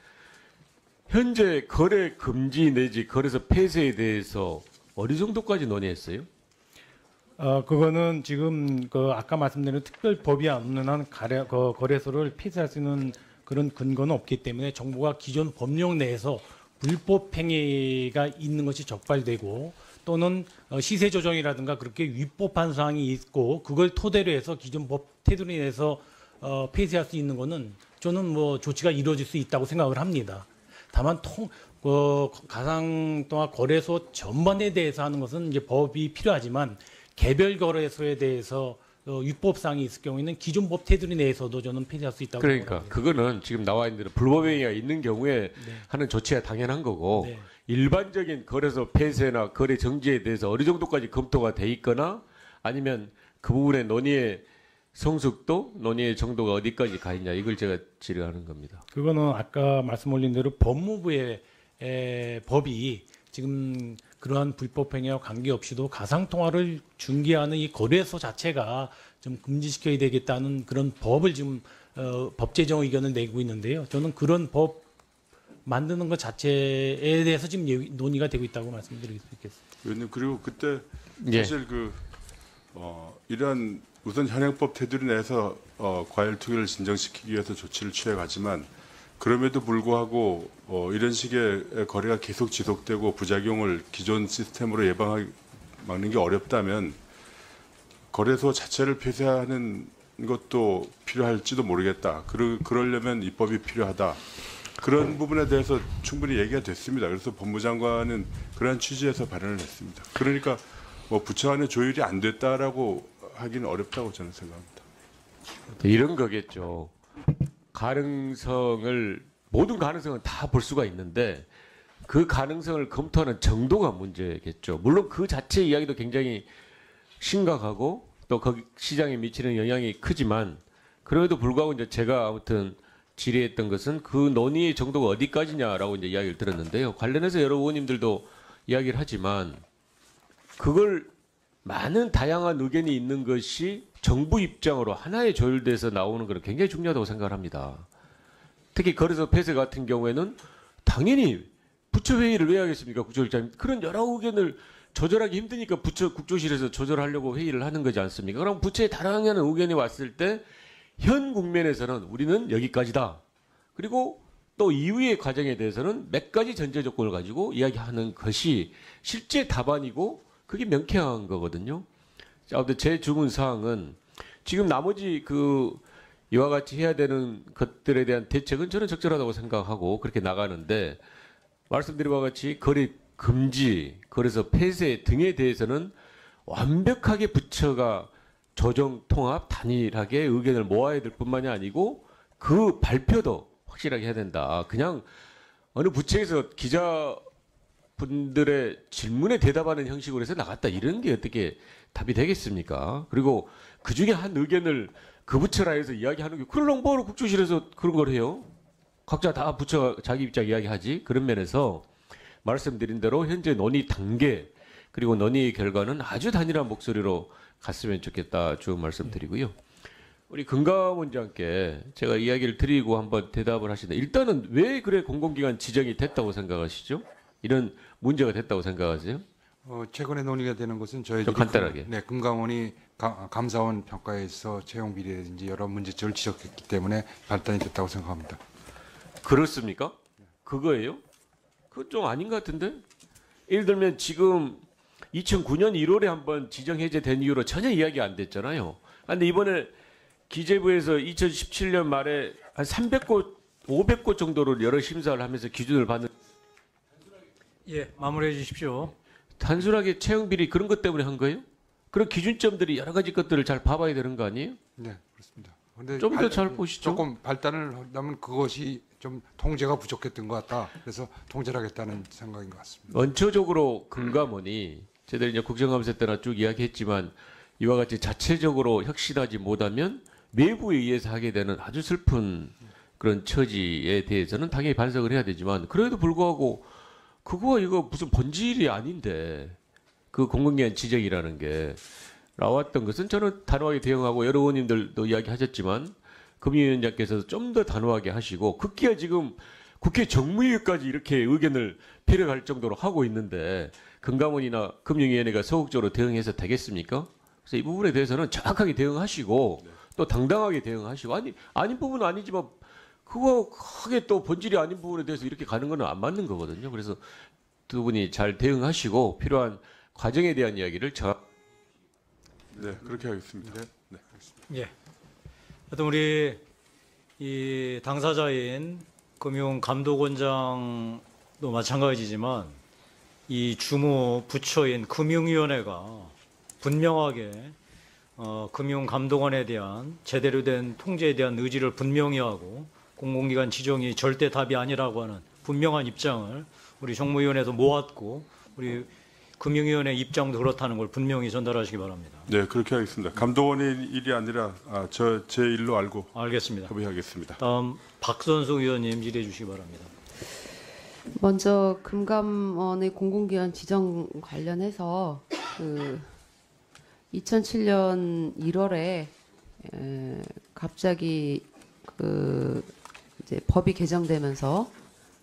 현재 거래 금지 내지 거래소 폐쇄에 대해서 어느 정도까지 논의했어요? 그거는 지금 아까 말씀드린 특별법이 없는 한 거래소를 폐쇄할 수 있는 그런 근거는 없기 때문에 정부가 기존 법령 내에서 불법 행위가 있는 것이 적발되고 또는 시세 조정이라든가 그렇게 위법한 사항이 있고 그걸 토대로 해서 기존 법 테두리 내에서 폐쇄할 수 있는 거는 저는 조치가 이루어질 수 있다고 생각을 합니다. 다만 가상통화 거래소 전반에 대해서 하는 것은 이제 법이 필요하지만 개별 거래소에 대해서 위법 사항이 있을 경우에는 기존 법 테두리 내에서도 저는 폐쇄할 수 있다고 그러니까 생각합니다. 그거는 지금 나와 있는 대로 불법행위가 있는 경우에 하는 조치가 당연한 거고 일반적인 거래소 폐쇄나 거래 정지에 대해서 어느 정도까지 검토가 돼 있거나 아니면 그 부분의 논의의 성숙도, 논의의 정도가 어디까지 가 있냐 이걸 제가 질의하는 겁니다. 그거는 아까 말씀 올린 대로 법무부의 법이 지금 그러한 불법 행위와 관계없이도 가상통화를 중개하는 이 거래소 자체가 좀 금지시켜야 되겠다는 그런 법을 지금 법 제정 의견을 내고 있는데요. 저는 그런 법 만드는 것 자체에 대해서 지금 논의가 되고 있다고 말씀드릴 수 있겠습니다. 의원님 그리고 그때 사실 이러한 우선 현행법 테두리 내에서 과열 투기를 진정시키기 위해서 조치를 취해가지만 그럼에도 불구하고 이런 식의 거래가 계속 지속되고 부작용을 기존 시스템으로 막는 게 어렵다면 거래소 자체를 폐쇄하는 것도 필요할지도 모르겠다. 그러려면 입법이 필요하다. 그런 부분에 대해서 충분히 얘기가 됐습니다. 그래서 법무장관은 그러한 취지에서 발언을 했습니다. 그러니까 부처 간의 조율이 안 됐다라고 하기는 어렵다고 저는 생각합니다. 이런 거겠죠. 모든 가능성은 다 볼 수가 있는데 그 가능성을 검토하는 정도가 문제겠죠. 물론 그 자체 이야기도 굉장히 심각하고 또 거기 시장에 미치는 영향이 크지만 그럼에도 불구하고 이제 제가 아무튼 질의했던 것은 그 논의의 정도가 어디까지냐라고 이제 이야기를 들었는데요. 관련해서 여러 의원님들도 이야기를 하지만 그걸 많은 다양한 의견이 있는 것이 정부 입장으로 하나의 조율돼서 나오는 것은 굉장히 중요하다고 생각을 합니다. 특히 거래소 폐쇄 같은 경우에는 당연히 부처 회의를 왜 하겠습니까? 국조실장님. 그런 여러 의견을 조절하기 힘드니까 국조실에서 조절하려고 회의를 하는 거지 않습니까? 그럼 부처의 다양한 의견이 왔을 때 현 국면에서는 우리는 여기까지다. 그리고 또 이후의 과정에 대해서는 몇 가지 전제 조건을 가지고 이야기하는 것이 실제 답안이고 그게 명쾌한 거거든요. 아무튼 제 주문 사항은 지금 나머지 이와 같이 해야 되는 것들에 대한 대책은 저는 적절하다고 생각하고 그렇게 나가는데 말씀드린 바와 같이 거래 금지, 거래소 폐쇄 등에 대해서는 완벽하게 부처가 조정, 통합, 단일하게 의견을 모아야 될 뿐만이 아니고 그 발표도 확실하게 해야 된다. 그냥 어느 부처에서 기자분들의 질문에 대답하는 형식으로 해서 나갔다. 이런 게 어떻게 답이 되겠습니까? 그리고 그중에 한 의견을 그 부처라 해서 이야기하는 게 그러려면 뭐로 국조실에서 그런 걸 해요? 각자 다 부처가 자기 입장 이야기하지. 그런 면에서 말씀드린 대로 현재 논의 단계 그리고 논의의 결과는 아주 단일한 목소리로 갔으면 좋겠다 쭉 말씀드리고요. 우리 금감 원장께 제가 이야기를 드리고 한번 대답을 하시는데 일단은 왜 그래 공공기관 지정이 됐다고 생각하시죠? 이런 문제가 됐다고 생각하세요? 최근에 논의가 되는 것은 저희들이 좀 간단하게. 금감원이 감사원 평가에서 채용 비리라든지 여러 문제점을 지적했기 때문에 발단이 됐다고 생각합니다. 그렇습니까? 그거예요? 그건 좀 아닌 것 같은데? 예를 들면 지금 2009년 1월에 한번 지정 해제된 이후로 전혀 이야기 안 됐잖아요. 근데 이번에 기재부에서 2017년 말에 한 300곳, 500곳 정도를 여러 심사를 하면서 기준을 받는. 예, 마무리해 주십시오. 단순하게 채용 비리 그런 것 때문에 한 거예요? 그런 기준점들이 여러 가지 것들을 잘 봐봐야 되는 거 아니에요? 네, 그렇습니다. 근데 좀 더 잘 보시죠. 조금 발단을 하면 그것이 좀 통제가 부족했던 것 같다. 그래서 통제를 하겠다는 생각인 것 같습니다. 원초적으로 금감원이 저희들이 이제 국정감사 때나 쭉 이야기했지만 이와 같이 자체적으로 혁신하지 못하면 외부에 의해서 하게 되는 아주 슬픈 그런 처지에 대해서는 당연히 반성을 해야 되지만 그래도 불구하고 그거와 이거 무슨 본질이 아닌데 그 공공기관 지정이라는 게 나왔던 것은 저는 단호하게 대응하고 여러 의원님들도 이야기하셨지만 금융위원장께서도 좀 더 단호하게 하시고 급기야 지금 국회 정무위까지 이렇게 의견을 필요할 정도로 하고 있는데 금감원이나 금융위원회가 소극적으로 대응해서 되겠습니까? 그래서 이 부분에 대해서는 정확하게 대응하시고 또 당당하게 대응하시고 아닌 부분은 아니지만 그거 크게 또 본질이 아닌 부분에 대해서 이렇게 가는 건 안 맞는 거거든요. 그래서 두 분이 잘 대응하시고 필요한 과정에 대한 이야기를 네, 그렇게 하겠습니다. 네. 예. 하여튼 우리 이 당사자인 금융감독원장도 마찬가지지만 이 주무 부처인 금융위원회가 분명하게 금융감독원에 대한 제대로 된 통제에 대한 의지를 분명히 하고 공공기관 지정이 절대 답이 아니라고 하는 분명한 입장을 우리 정무위원회에서 모았고 우리 금융위원회 입장도 그렇다는 걸 분명히 전달하시기 바랍니다. 네, 그렇게 하겠습니다. 감독원의 일이 아니라 제 일로 알고 알겠습니다. 협의하겠습니다. 다음 박선수 의원님 질의해 주시기 바랍니다. 먼저 금감원의 공공기관 지정 관련해서 2007년 1월에 갑자기 이제 법이 개정되면서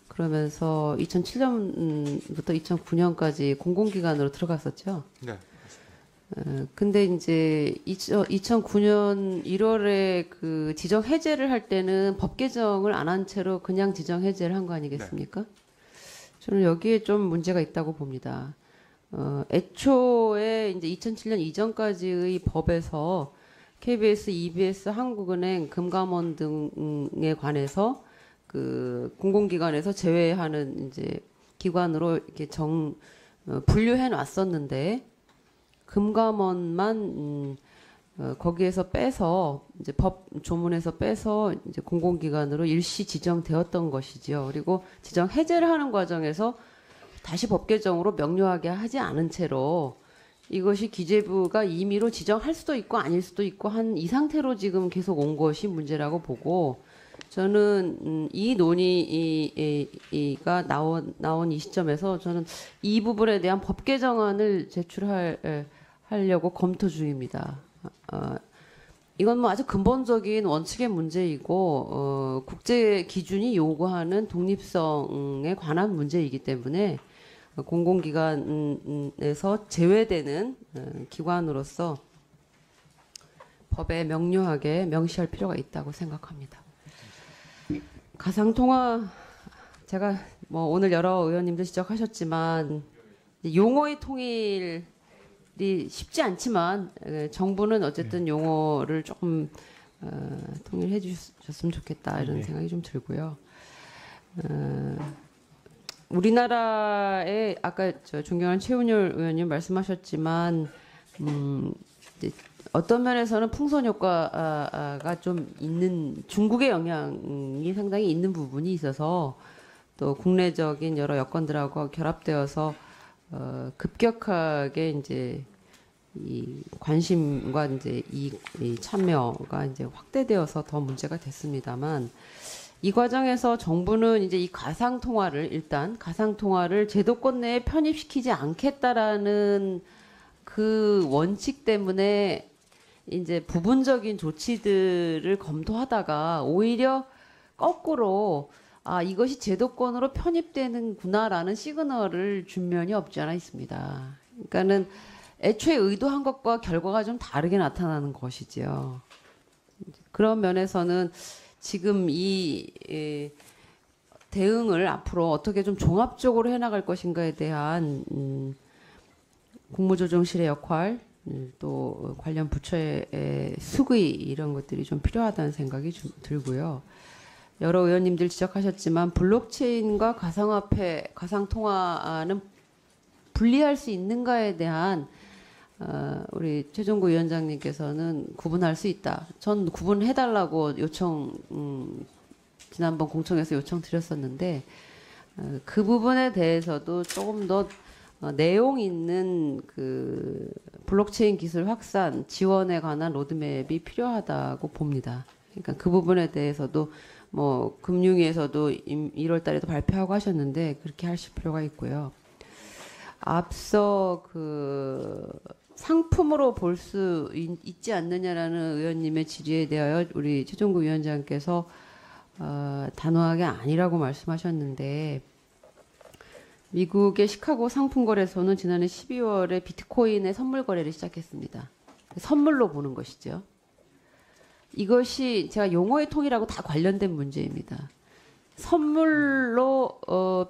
그러면서 2007년부터 2009년까지 공공기관으로 들어갔었죠. 네. 근데 이제 2009년 1월에 그 지정 해제를 할 때는 법 개정을 안 한 채로 그냥 지정 해제를 한 거 아니겠습니까? 저는 여기에 좀 문제가 있다고 봅니다. 애초에 이제 2007년 이전까지의 법에서 KBS, EBS, 한국은행, 금감원 등에 관해서 그 공공기관에서 제외하는 이제 기관으로 이렇게 분류해 놨었는데 금감원만 거기에서 빼서 이제 법 조문에서 빼서 이제 공공기관으로 일시 지정되었던 것이지요. 그리고 지정 해제를 하는 과정에서 다시 법 개정으로 명료하게 하지 않은 채로 이것이 기재부가 임의로 지정할 수도 있고 아닐 수도 있고 한 이 상태로 지금 계속 온 것이 문제라고 보고 저는 이 논의가 나온 이 시점에서 저는 이 부분에 대한 법 개정안을 제출하려고 검토 중입니다. 이건 뭐 아주 근본적인 원칙의 문제이고 국제 기준이 요구하는 독립성에 관한 문제이기 때문에 공공기관에서 제외되는 기관으로서 법에 명료하게 명시할 필요가 있다고 생각합니다. 가상통화 제가 뭐 오늘 여러 의원님들 지적하셨지만 용어의 통일이 쉽지 않지만 정부는 어쨌든 용어를 조금 통일해 주셨으면 좋겠다 이런 생각이 좀 들고요. 우리나라에 아까 존경하는 최은열 의원님 말씀하셨지만 이제 어떤 면에서는 풍선 효과가 좀 있는 중국의 영향이 상당히 있는 부분이 있어서 또 국내적인 여러 여건들하고 결합되어서 급격하게 이제 이 관심과 이제 이 참여가 이제 확대되어서 더 문제가 됐습니다만 이 과정에서 정부는 이제 이 가상통화를 제도권 내에 편입시키지 않겠다라는 그 원칙 때문에 이제 부분적인 조치들을 검토하다가 오히려 거꾸로 이것이 제도권으로 편입되는구나라는 시그널을 준 면이 없지 않아 있습니다. 그러니까는 애초에 의도한 것과 결과가 좀 다르게 나타나는 것이지요. 그런 면에서는 지금 이 대응을 앞으로 어떻게 좀 종합적으로 해나갈 것인가에 대한 국무조정실의 역할, 또 관련 부처의 수의 이런 것들이 좀 필요하다는 생각이 좀 들고요. 여러 의원님들 지적하셨지만 블록체인과 가상화폐, 가상통화는 분리할 수 있는가에 대한 우리 최종구 위원장님께서는 구분할 수 있다. 전 구분해달라고 지난번 공청에서 요청드렸었는데 그 부분에 대해서도 조금 더 내용 있는 그 블록체인 기술 확산 지원에 관한 로드맵이 필요하다고 봅니다. 그러니까 그 부분에 대해서도 뭐 금융위에서도 1월 달에도 발표하고 하셨는데 그렇게 하실 필요가 있고요. 앞서 그 상품으로 볼 수 있지 않느냐라는 의원님의 질의에 대하여 우리 최종구 위원장께서 단호하게 아니라고 말씀하셨는데 미국의 시카고 상품거래소는 지난해 12월에 비트코인의 선물 거래를 시작했습니다. 선물로 보는 것이죠. 이것이 제가 용어의 통일하고 다 관련된 문제입니다. 선물로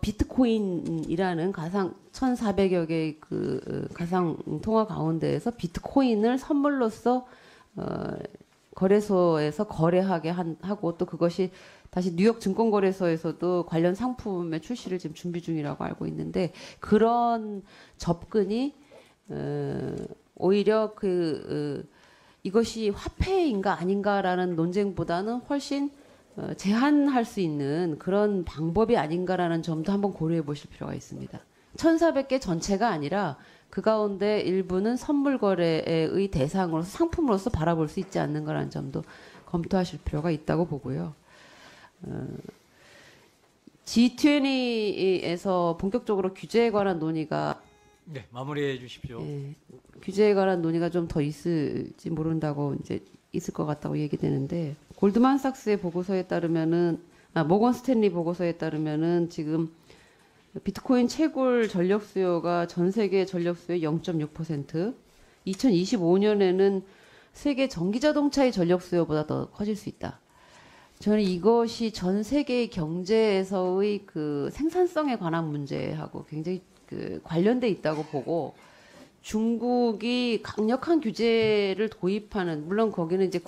비트코인이라는 가상 1,400여 개의 그 가상 통화 가운데에서 비트코인을 선물로서 거래소에서 거래하게 하고 또 그것이 다시 뉴욕 증권거래소에서도 관련 상품의 출시를 지금 준비 중이라고 알고 있는데 그런 접근이 오히려 이것이 화폐인가 아닌가라는 논쟁보다는 훨씬 제한할 수 있는 그런 방법이 아닌가라는 점도 한번 고려해 보실 필요가 있습니다. 1,400개 전체가 아니라 그 가운데 일부는 선물 거래의 대상으로서 상품으로서 바라볼 수 있지 않는가라는 점도 검토하실 필요가 있다고 보고요. G20에서 본격적으로 규제에 관한 논의가 네, 마무리해 주십시오. 규제에 관한 논의가 좀 더 있을지 모른다고 이제 있을 것 같다고 얘기되는데 골드만삭스의 보고서에 따르면은 모건 스탠리 보고서에 따르면은 지금 비트코인 채굴 전력 수요가 전 세계 전력 수요의 0.6%, 2025년에는 세계 전기 자동차의 전력 수요보다 더 커질 수 있다. 저는 이것이 전 세계의 경제에서의 그 생산성에 관한 문제하고 굉장히 그 관련돼 있다고 보고 중국이 강력한 규제를 도입하는 물론 거기는 이제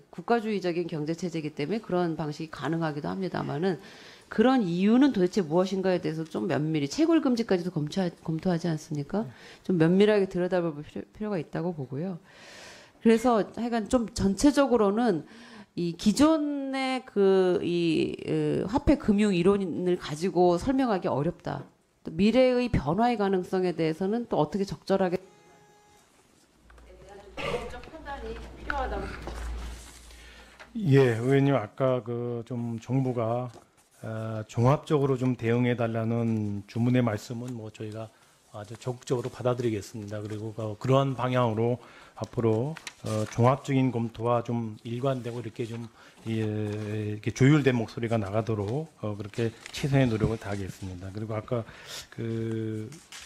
국가주의적인 경제 체제이기 때문에 그런 방식이 가능하기도 합니다만은 그런 이유는 도대체 무엇인가에 대해서 좀 면밀히 채굴 금지까지도 검토하지 않습니까? 좀 면밀하게 들여다볼 필요가 있다고 보고요. 그래서 하여간 좀 전체적으로는 이 기존의 화폐 금융 이론을 가지고 설명하기 어렵다. 또 미래의 변화의 가능성에 대해서는 또 어떻게 적절하게 판단이 필요하다고. 예, 의원님 아까 좀 정부가 종합적으로 좀 대응해 달라는 주문의 말씀은 뭐 저희가 아주 적극적으로 받아들이겠습니다. 그리고 그러한 방향으로 앞으로 종합적인 검토와 좀 일관되고 이렇게 좀 이렇게 조율된 목소리가 나가도록 그렇게 최선의 노력을 다하겠습니다. 그리고 아까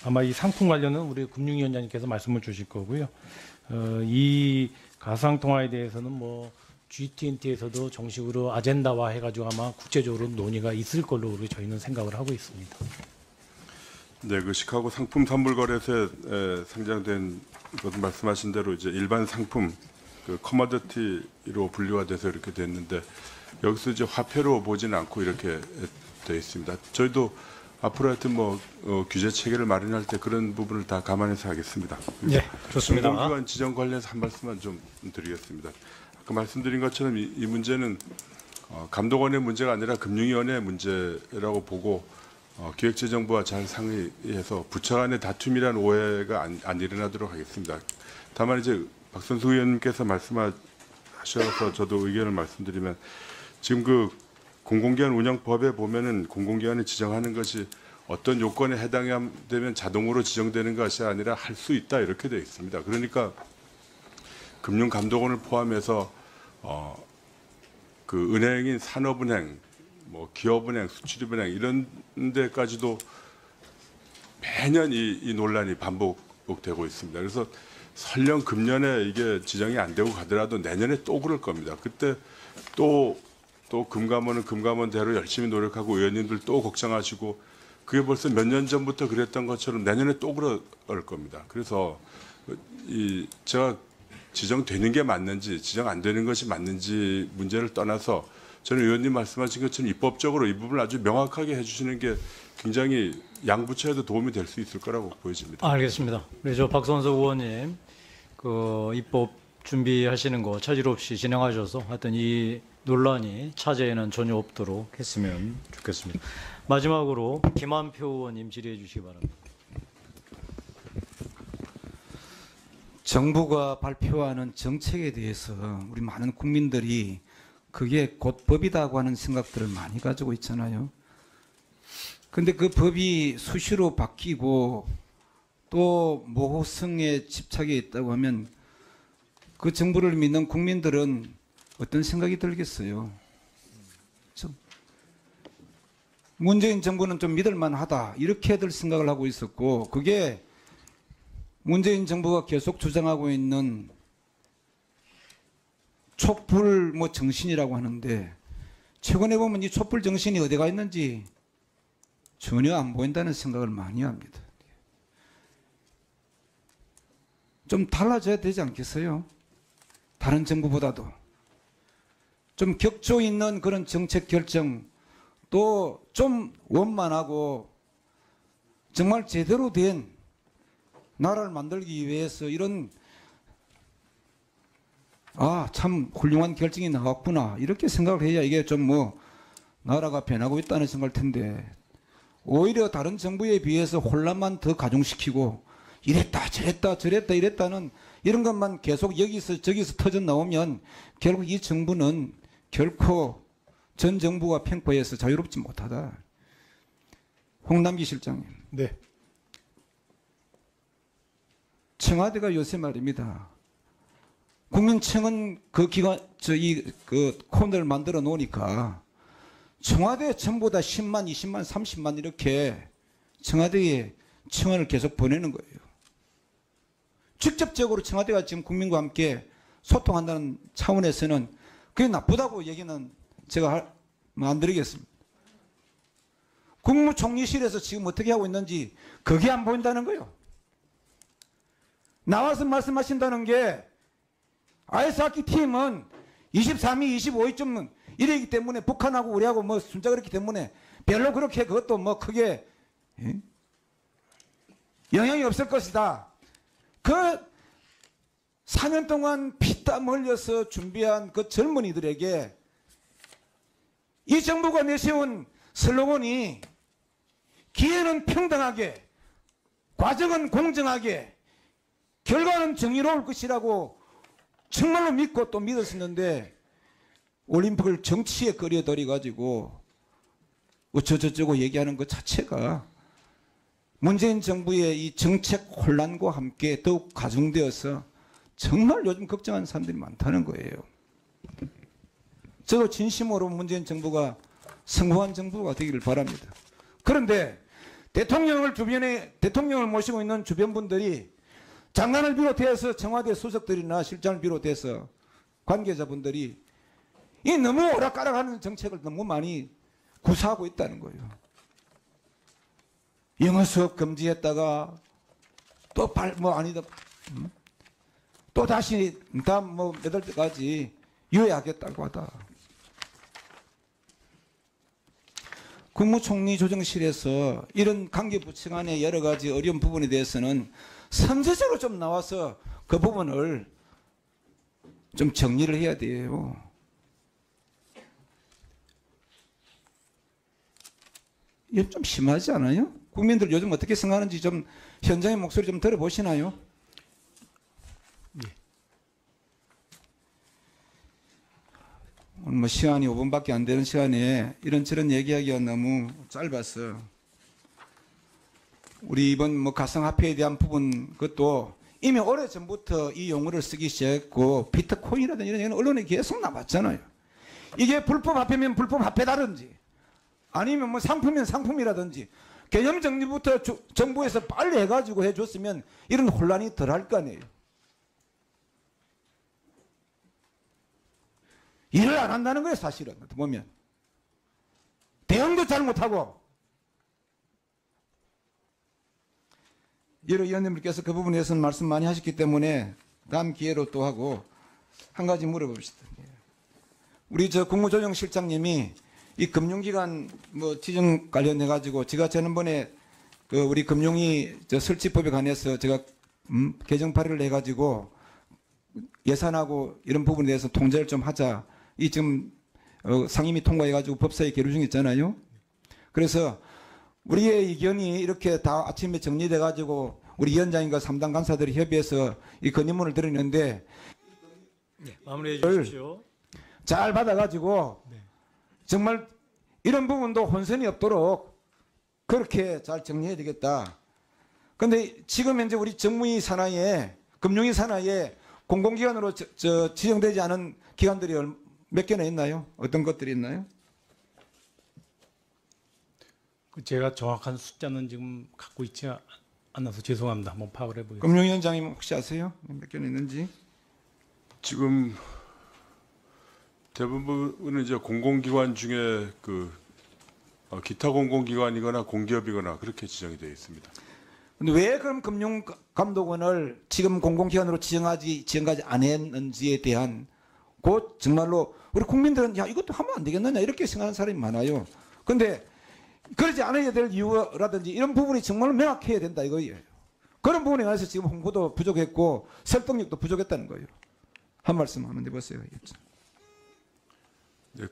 아마 이 상품 관련은 우리 금융위원장님께서 말씀을 주실 거고요. 이 가상통화에 대해서는 뭐 G20에서도 정식으로 아젠다화 해가지고 아마 국제적으로 논의가 있을 걸로 저희는 생각을 하고 있습니다. 네, 그 시카고 상품 선물 거래소에 상장된 것 말씀하신 대로 이제 일반 상품 커머디티로 분류가 돼서 이렇게 됐는데 여기서 이제 화폐로 보지는 않고 이렇게 되어 있습니다. 저희도 앞으로 하여튼 규제 체계를 마련할 때 그런 부분을 다 감안해서 하겠습니다. 네, 좋습니다. 공공기관 지정 관련해서 한 말씀만 좀 드리겠습니다. 아까 말씀드린 것처럼 이 문제는 감독원의 문제가 아니라 금융위원회의 문제라고 보고 기획재정부와 잘 상의해서 부처 간의 다툼이란 오해가 안 일어나도록 하겠습니다. 다만 이제 박선수 의원님께서 말씀하셔서 저도 의견을 말씀드리면 지금 공공기관 운영법에 보면은 공공기관을 지정하는 것이 어떤 요건에 해당되면 자동으로 지정되는 것이 아니라 할 수 있다 이렇게 되어 있습니다. 그러니까 금융감독원을 포함해서 그 은행인 산업은행, 뭐 기업은행, 수출입은행 이런 데까지도 매년 이 논란이 반복되고 있습니다. 그래서 설령 금년에 이게 지정이 안 되고 가더라도 내년에 또 그럴 겁니다. 그때 또 금감원은 금감원대로 열심히 노력하고 의원님들 또 걱정하시고 그게 벌써 몇 년 전부터 그랬던 것처럼 내년에 또 그럴 겁니다. 그래서 제가 지정되는 게 맞는지 지정 안 되는 것이 맞는지 문제를 떠나서 저는 의원님 말씀하신 것처럼 입법적으로 이 부분을 아주 명확하게 해주시는 게 굉장히 양부처에도 도움이 될 수 있을 거라고 보여집니다. 알겠습니다. 우리 저 박선석 의원님 그 입법 준비하시는 거 차질 없이 진행하셔서 하여튼 이 논란이 차제에는 전혀 없도록 했으면 좋겠습니다. 마지막으로 김한표 의원님 질의해 주시기 바랍니다. 정부가 발표하는 정책에 대해서 우리 많은 국민들이 그게 곧 법이다고 하는 생각들을 많이 가지고 있잖아요. 근데 그 법이 수시로 바뀌고 또 모호성에 집착해 있다고 하면 그 정부를 믿는 국민들은 어떤 생각이 들겠어요? 문재인 정부는 좀 믿을만하다 이렇게들 생각을 하고 있었고 그게 문재인 정부가 계속 주장하고 있는 촛불 뭐 정신이라고 하는데 최근에 보면 이 촛불 정신이 어디가 있는지 전혀 안 보인다는 생각을 많이 합니다. 좀 달라져야 되지 않겠어요? 다른 정부보다도 좀 격조 있는 그런 정책 결정 또 좀 원만하고 정말 제대로 된 나라를 만들기 위해서 이런 참 훌륭한 결정이 나왔구나 이렇게 생각을 해야 이게 좀 뭐 나라가 변하고 있다는 생각일 텐데 오히려 다른 정부에 비해서 혼란만 더 가중시키고 이랬다 저랬다 이랬다는 이런 것만 계속 여기서 저기서 터져 나오면 결국 이 정부는 결코 전 정부가 평가해서 자유롭지 못하다. 홍남기 실장님. 네. 청와대가 요새 말입니다. 국민청은 그 코너를 만들어 놓으니까 청와대 전부 다 10만, 20만, 30만 이렇게 청와대에 청원을 계속 보내는 거예요. 직접적으로 청와대가 지금 국민과 함께 소통한다는 차원에서는 그게 나쁘다고 얘기는 제가 안 드리겠습니다. 국무총리실에서 지금 어떻게 하고 있는지 그게 안 보인다는 거예요. 나와서 말씀하신다는 게 아이스하키 팀은 23위, 25위쯤 이래기 때문에 북한하고 우리하고 뭐 순자 그렇기 때문에 별로 그렇게 그것도 뭐 크게 영향이 없을 것이다. 그 4년 동안 피땀 흘려서 준비한 그 젊은이들에게 이 정부가 내세운 슬로건이 기회는 평등하게, 과정은 공정하게, 결과는 정의로울 것이라고 정말로 믿고 또 믿었었는데 올림픽을 정치에 끌어들여 가지고 어쩌저쩌고 얘기하는 것 자체가 문재인 정부의 이 정책 혼란과 함께 더욱 가중되어서 정말 요즘 걱정하는 사람들이 많다는 거예요. 저도 진심으로 문재인 정부가 성공한 정부가 되기를 바랍니다. 그런데 대통령을 모시고 있는 주변 분들이 장관을 비롯해서 청와대 수석들이나 실장을 비롯해서 관계자분들이 이 너무 오락가락하는 정책을 너무 많이 구사하고 있다는 거예요. 영어 수업 금지했다가 또 또 다시 다음 몇 월 때까지 유예하겠다고 하다. 국무총리 조정실에서 이런 관계부처 간의 여러 가지 어려운 부분에 대해서는 선제적으로 좀 나와서 그 부분을 좀 정리를 해야 돼요. 이게 좀 심하지 않아요? 국민들 요즘 어떻게 생각하는지 좀 현장의 목소리 좀 들어보시나요? 뭐 시간이 5분밖에 안 되는 시간에 이런저런 얘기하기가 너무 짧았어. 우리 이번 뭐 가상화폐에 대한 부분 그것도 이미 오래전부터 이 용어를 쓰기 시작했고 비트코인이라든지 이런 얘기는 언론에 계속 나왔잖아요. 이게 불법 화폐면 불법 화폐다든지 아니면 뭐 상품이면 상품이라든지 개념 정리부터 정부에서 빨리 해가지고 해줬으면 이런 혼란이 덜 할 거 아니에요. 일을 안 한다는 거예요, 사실은. 보면. 대응도 잘 못하고. 여러 의원님들께서 그 부분에 대해서는 말씀 많이 하셨기 때문에 다음 기회로 또 하고 한 가지 물어봅시다. 우리 저 국무조정실장님이 이 금융기관 뭐 지정 관련해 가지고 제가 지난번에 그 우리 금융위 저 설치법에 관해서 제가 개정 발의를 해 가지고 예산하고 이런 부분에 대해서 통제를 좀 하자. 이 지금 상임위 통과해 가지고 법사위 계류 중에 있잖아요. 그래서 우리의 의견이 이렇게 다 아침에 정리돼 가지고 우리 위원장님과 3당 간사들이 협의해서 이 건의문을 드렸는데 마무리해 주십시오. 잘 받아가지고 정말 이런 부분도 혼선이 없도록 그렇게 잘 정리해야 되겠다. 그런데 지금 현재 우리 정무위 산하에 금융위 산하에 공공기관으로 지정되지 않은 기관들이 몇 개나 있나요? 어떤 것들이 있나요? 제가 정확한 숫자는 지금 갖고 있지 않아서 죄송합니다. 한번 파악을 해보겠습니다. 금융위원장님 혹시 아세요? 몇 개나 있는지? 지금 대부분은 이제 공공기관 중에 그 기타 공공기관이거나 공기업이거나 그렇게 지정이 되어 있습니다. 근데 왜 그럼 금융감독원을 지금 공공기관으로 지정하지 않았는지에 대한 그 정말로 우리 국민들은 야 이것도 하면 안 되겠느냐 이렇게 생각하는 사람이 많아요. 근데 그러지 않아야 될 이유라든지 이런 부분이 정말로 명확해야 된다 이거예요. 그런 부분에 관해서 지금 홍보도 부족했고 설득력도 부족했다는 거예요. 한 말씀 한번 해보세요. 네,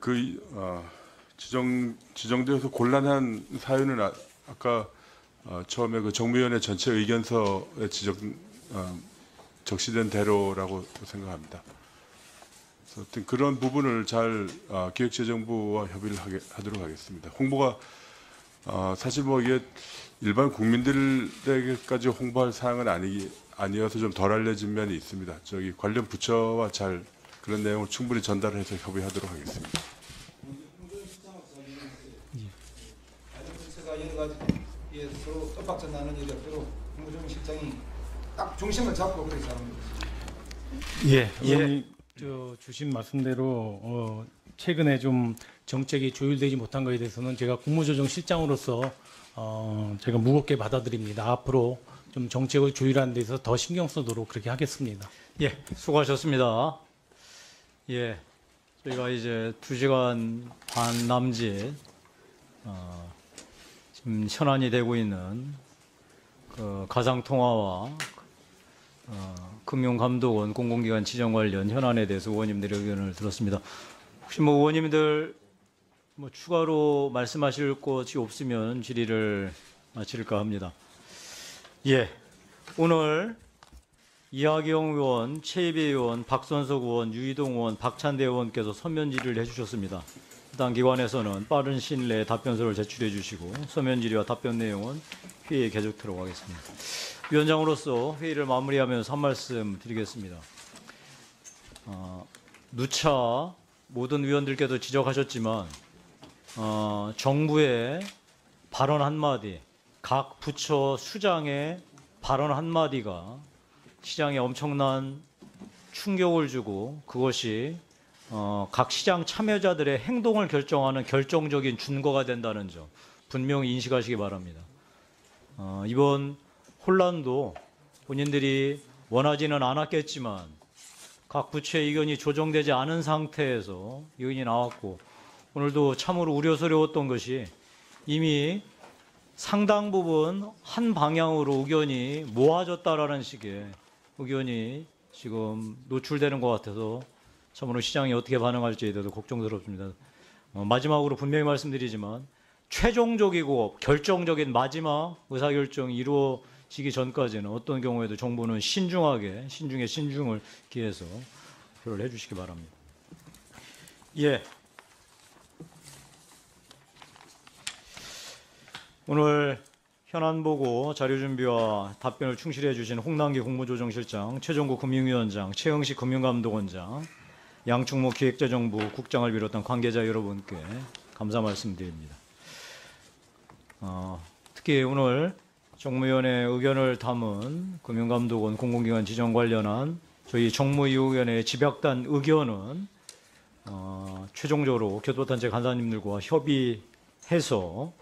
지정되어서 곤란한 사유는 아까 처음에 그 정무위원회 전체 의견서에 적시된 대로라고 생각합니다. 그래서 그런 부분을 잘 기획재정부와 협의를 하도록 하겠습니다. 홍보가 사실 뭐 이게 일반 국민들에게까지 홍보할 사항은 아니어서 좀 덜 알려진 면이 있습니다. 저기 관련 부처와 잘 그런 내용을 충분히 전달해서 협의하도록 하겠습니다. 여러 가지 서로 뜻밖의 나는 일이 없도록 국무조정실장이 딱 중심을 잡고 그래서 하는 거죠. 의원님 주신 말씀대로 최근에 좀 정책이 조율되지 못한 것에 대해서는 제가 국무조정실장으로서 제가 무겁게 받아들입니다. 앞으로 좀 정책을 조율하는 데 있어서 더 신경 쓰도록 그렇게 하겠습니다. 예, 수고하셨습니다. 예, 저희가 이제 2시간 반 남짓 지금 현안이 되고 있는 그 가상통화와 금융감독원 공공기관 지정 관련 현안에 대해서 의원님들의 의견을 들었습니다. 혹시 뭐 의원님들 뭐 추가로 말씀하실 것이 없으면 질의를 마칠까 합니다. 예, 오늘 이하경 의원, 최이배 의원, 박선석 의원, 유이동 의원, 박찬대 의원께서 서면 질의를 해주셨습니다. 해당 기관에서는 빠른 시일 내에 답변서를 제출해 주시고 서면 질의와 답변 내용은 회의에 계속하도록 하겠습니다. 위원장으로서 회의를 마무리하면서 한 말씀 드리겠습니다. 누차 모든 위원들께도 지적하셨지만 정부의 발언 한마디, 각 부처 수장의 발언 한마디가 시장에 엄청난 충격을 주고 그것이 각 시장 참여자들의 행동을 결정하는 결정적인 준거가 된다는 점 분명히 인식하시기 바랍니다. 이번 혼란도 본인들이 원하지는 않았겠지만 각 부처의 의견이 조정되지 않은 상태에서 의견이 나왔고 오늘도 참으로 우려스러웠던 것이 이미 상당 부분 한 방향으로 의견이 모아졌다라는 식의 의견이 지금 노출되는 것 같아서 참으로 시장이 어떻게 반응할지에 대해서 걱정스럽습니다. 마지막으로 분명히 말씀드리지만 최종적이고 결정적인 마지막 의사결정이 이루어지기 전까지는 어떤 경우에도 정부는 신중하게 신중을 기해서 표를 해주시기 바랍니다. 예. 오늘 현안 보고 자료 준비와 답변을 충실히 해주신 홍남기 국무조정실장, 최종국 금융위원장, 최영식 금융감독원장, 양충모 기획재정부 국장을 비롯한 관계자 여러분께 감사 말씀드립니다. 특히 오늘 정무위원회 의견을 담은 금융감독원 공공기관 지정 관련한 저희 정무위원회의 집약단 의견은 최종적으로 교토단체 간사님들과 협의해서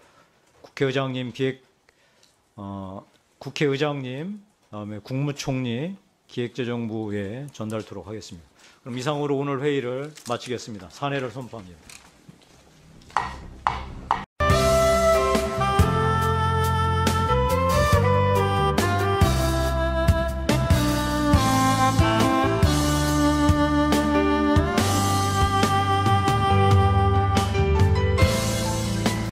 국회의장님, 다음에 국무총리, 기획재정부에 전달토록 하겠습니다. 그럼 이상으로 오늘 회의를 마치겠습니다. 산회를 선포합니다.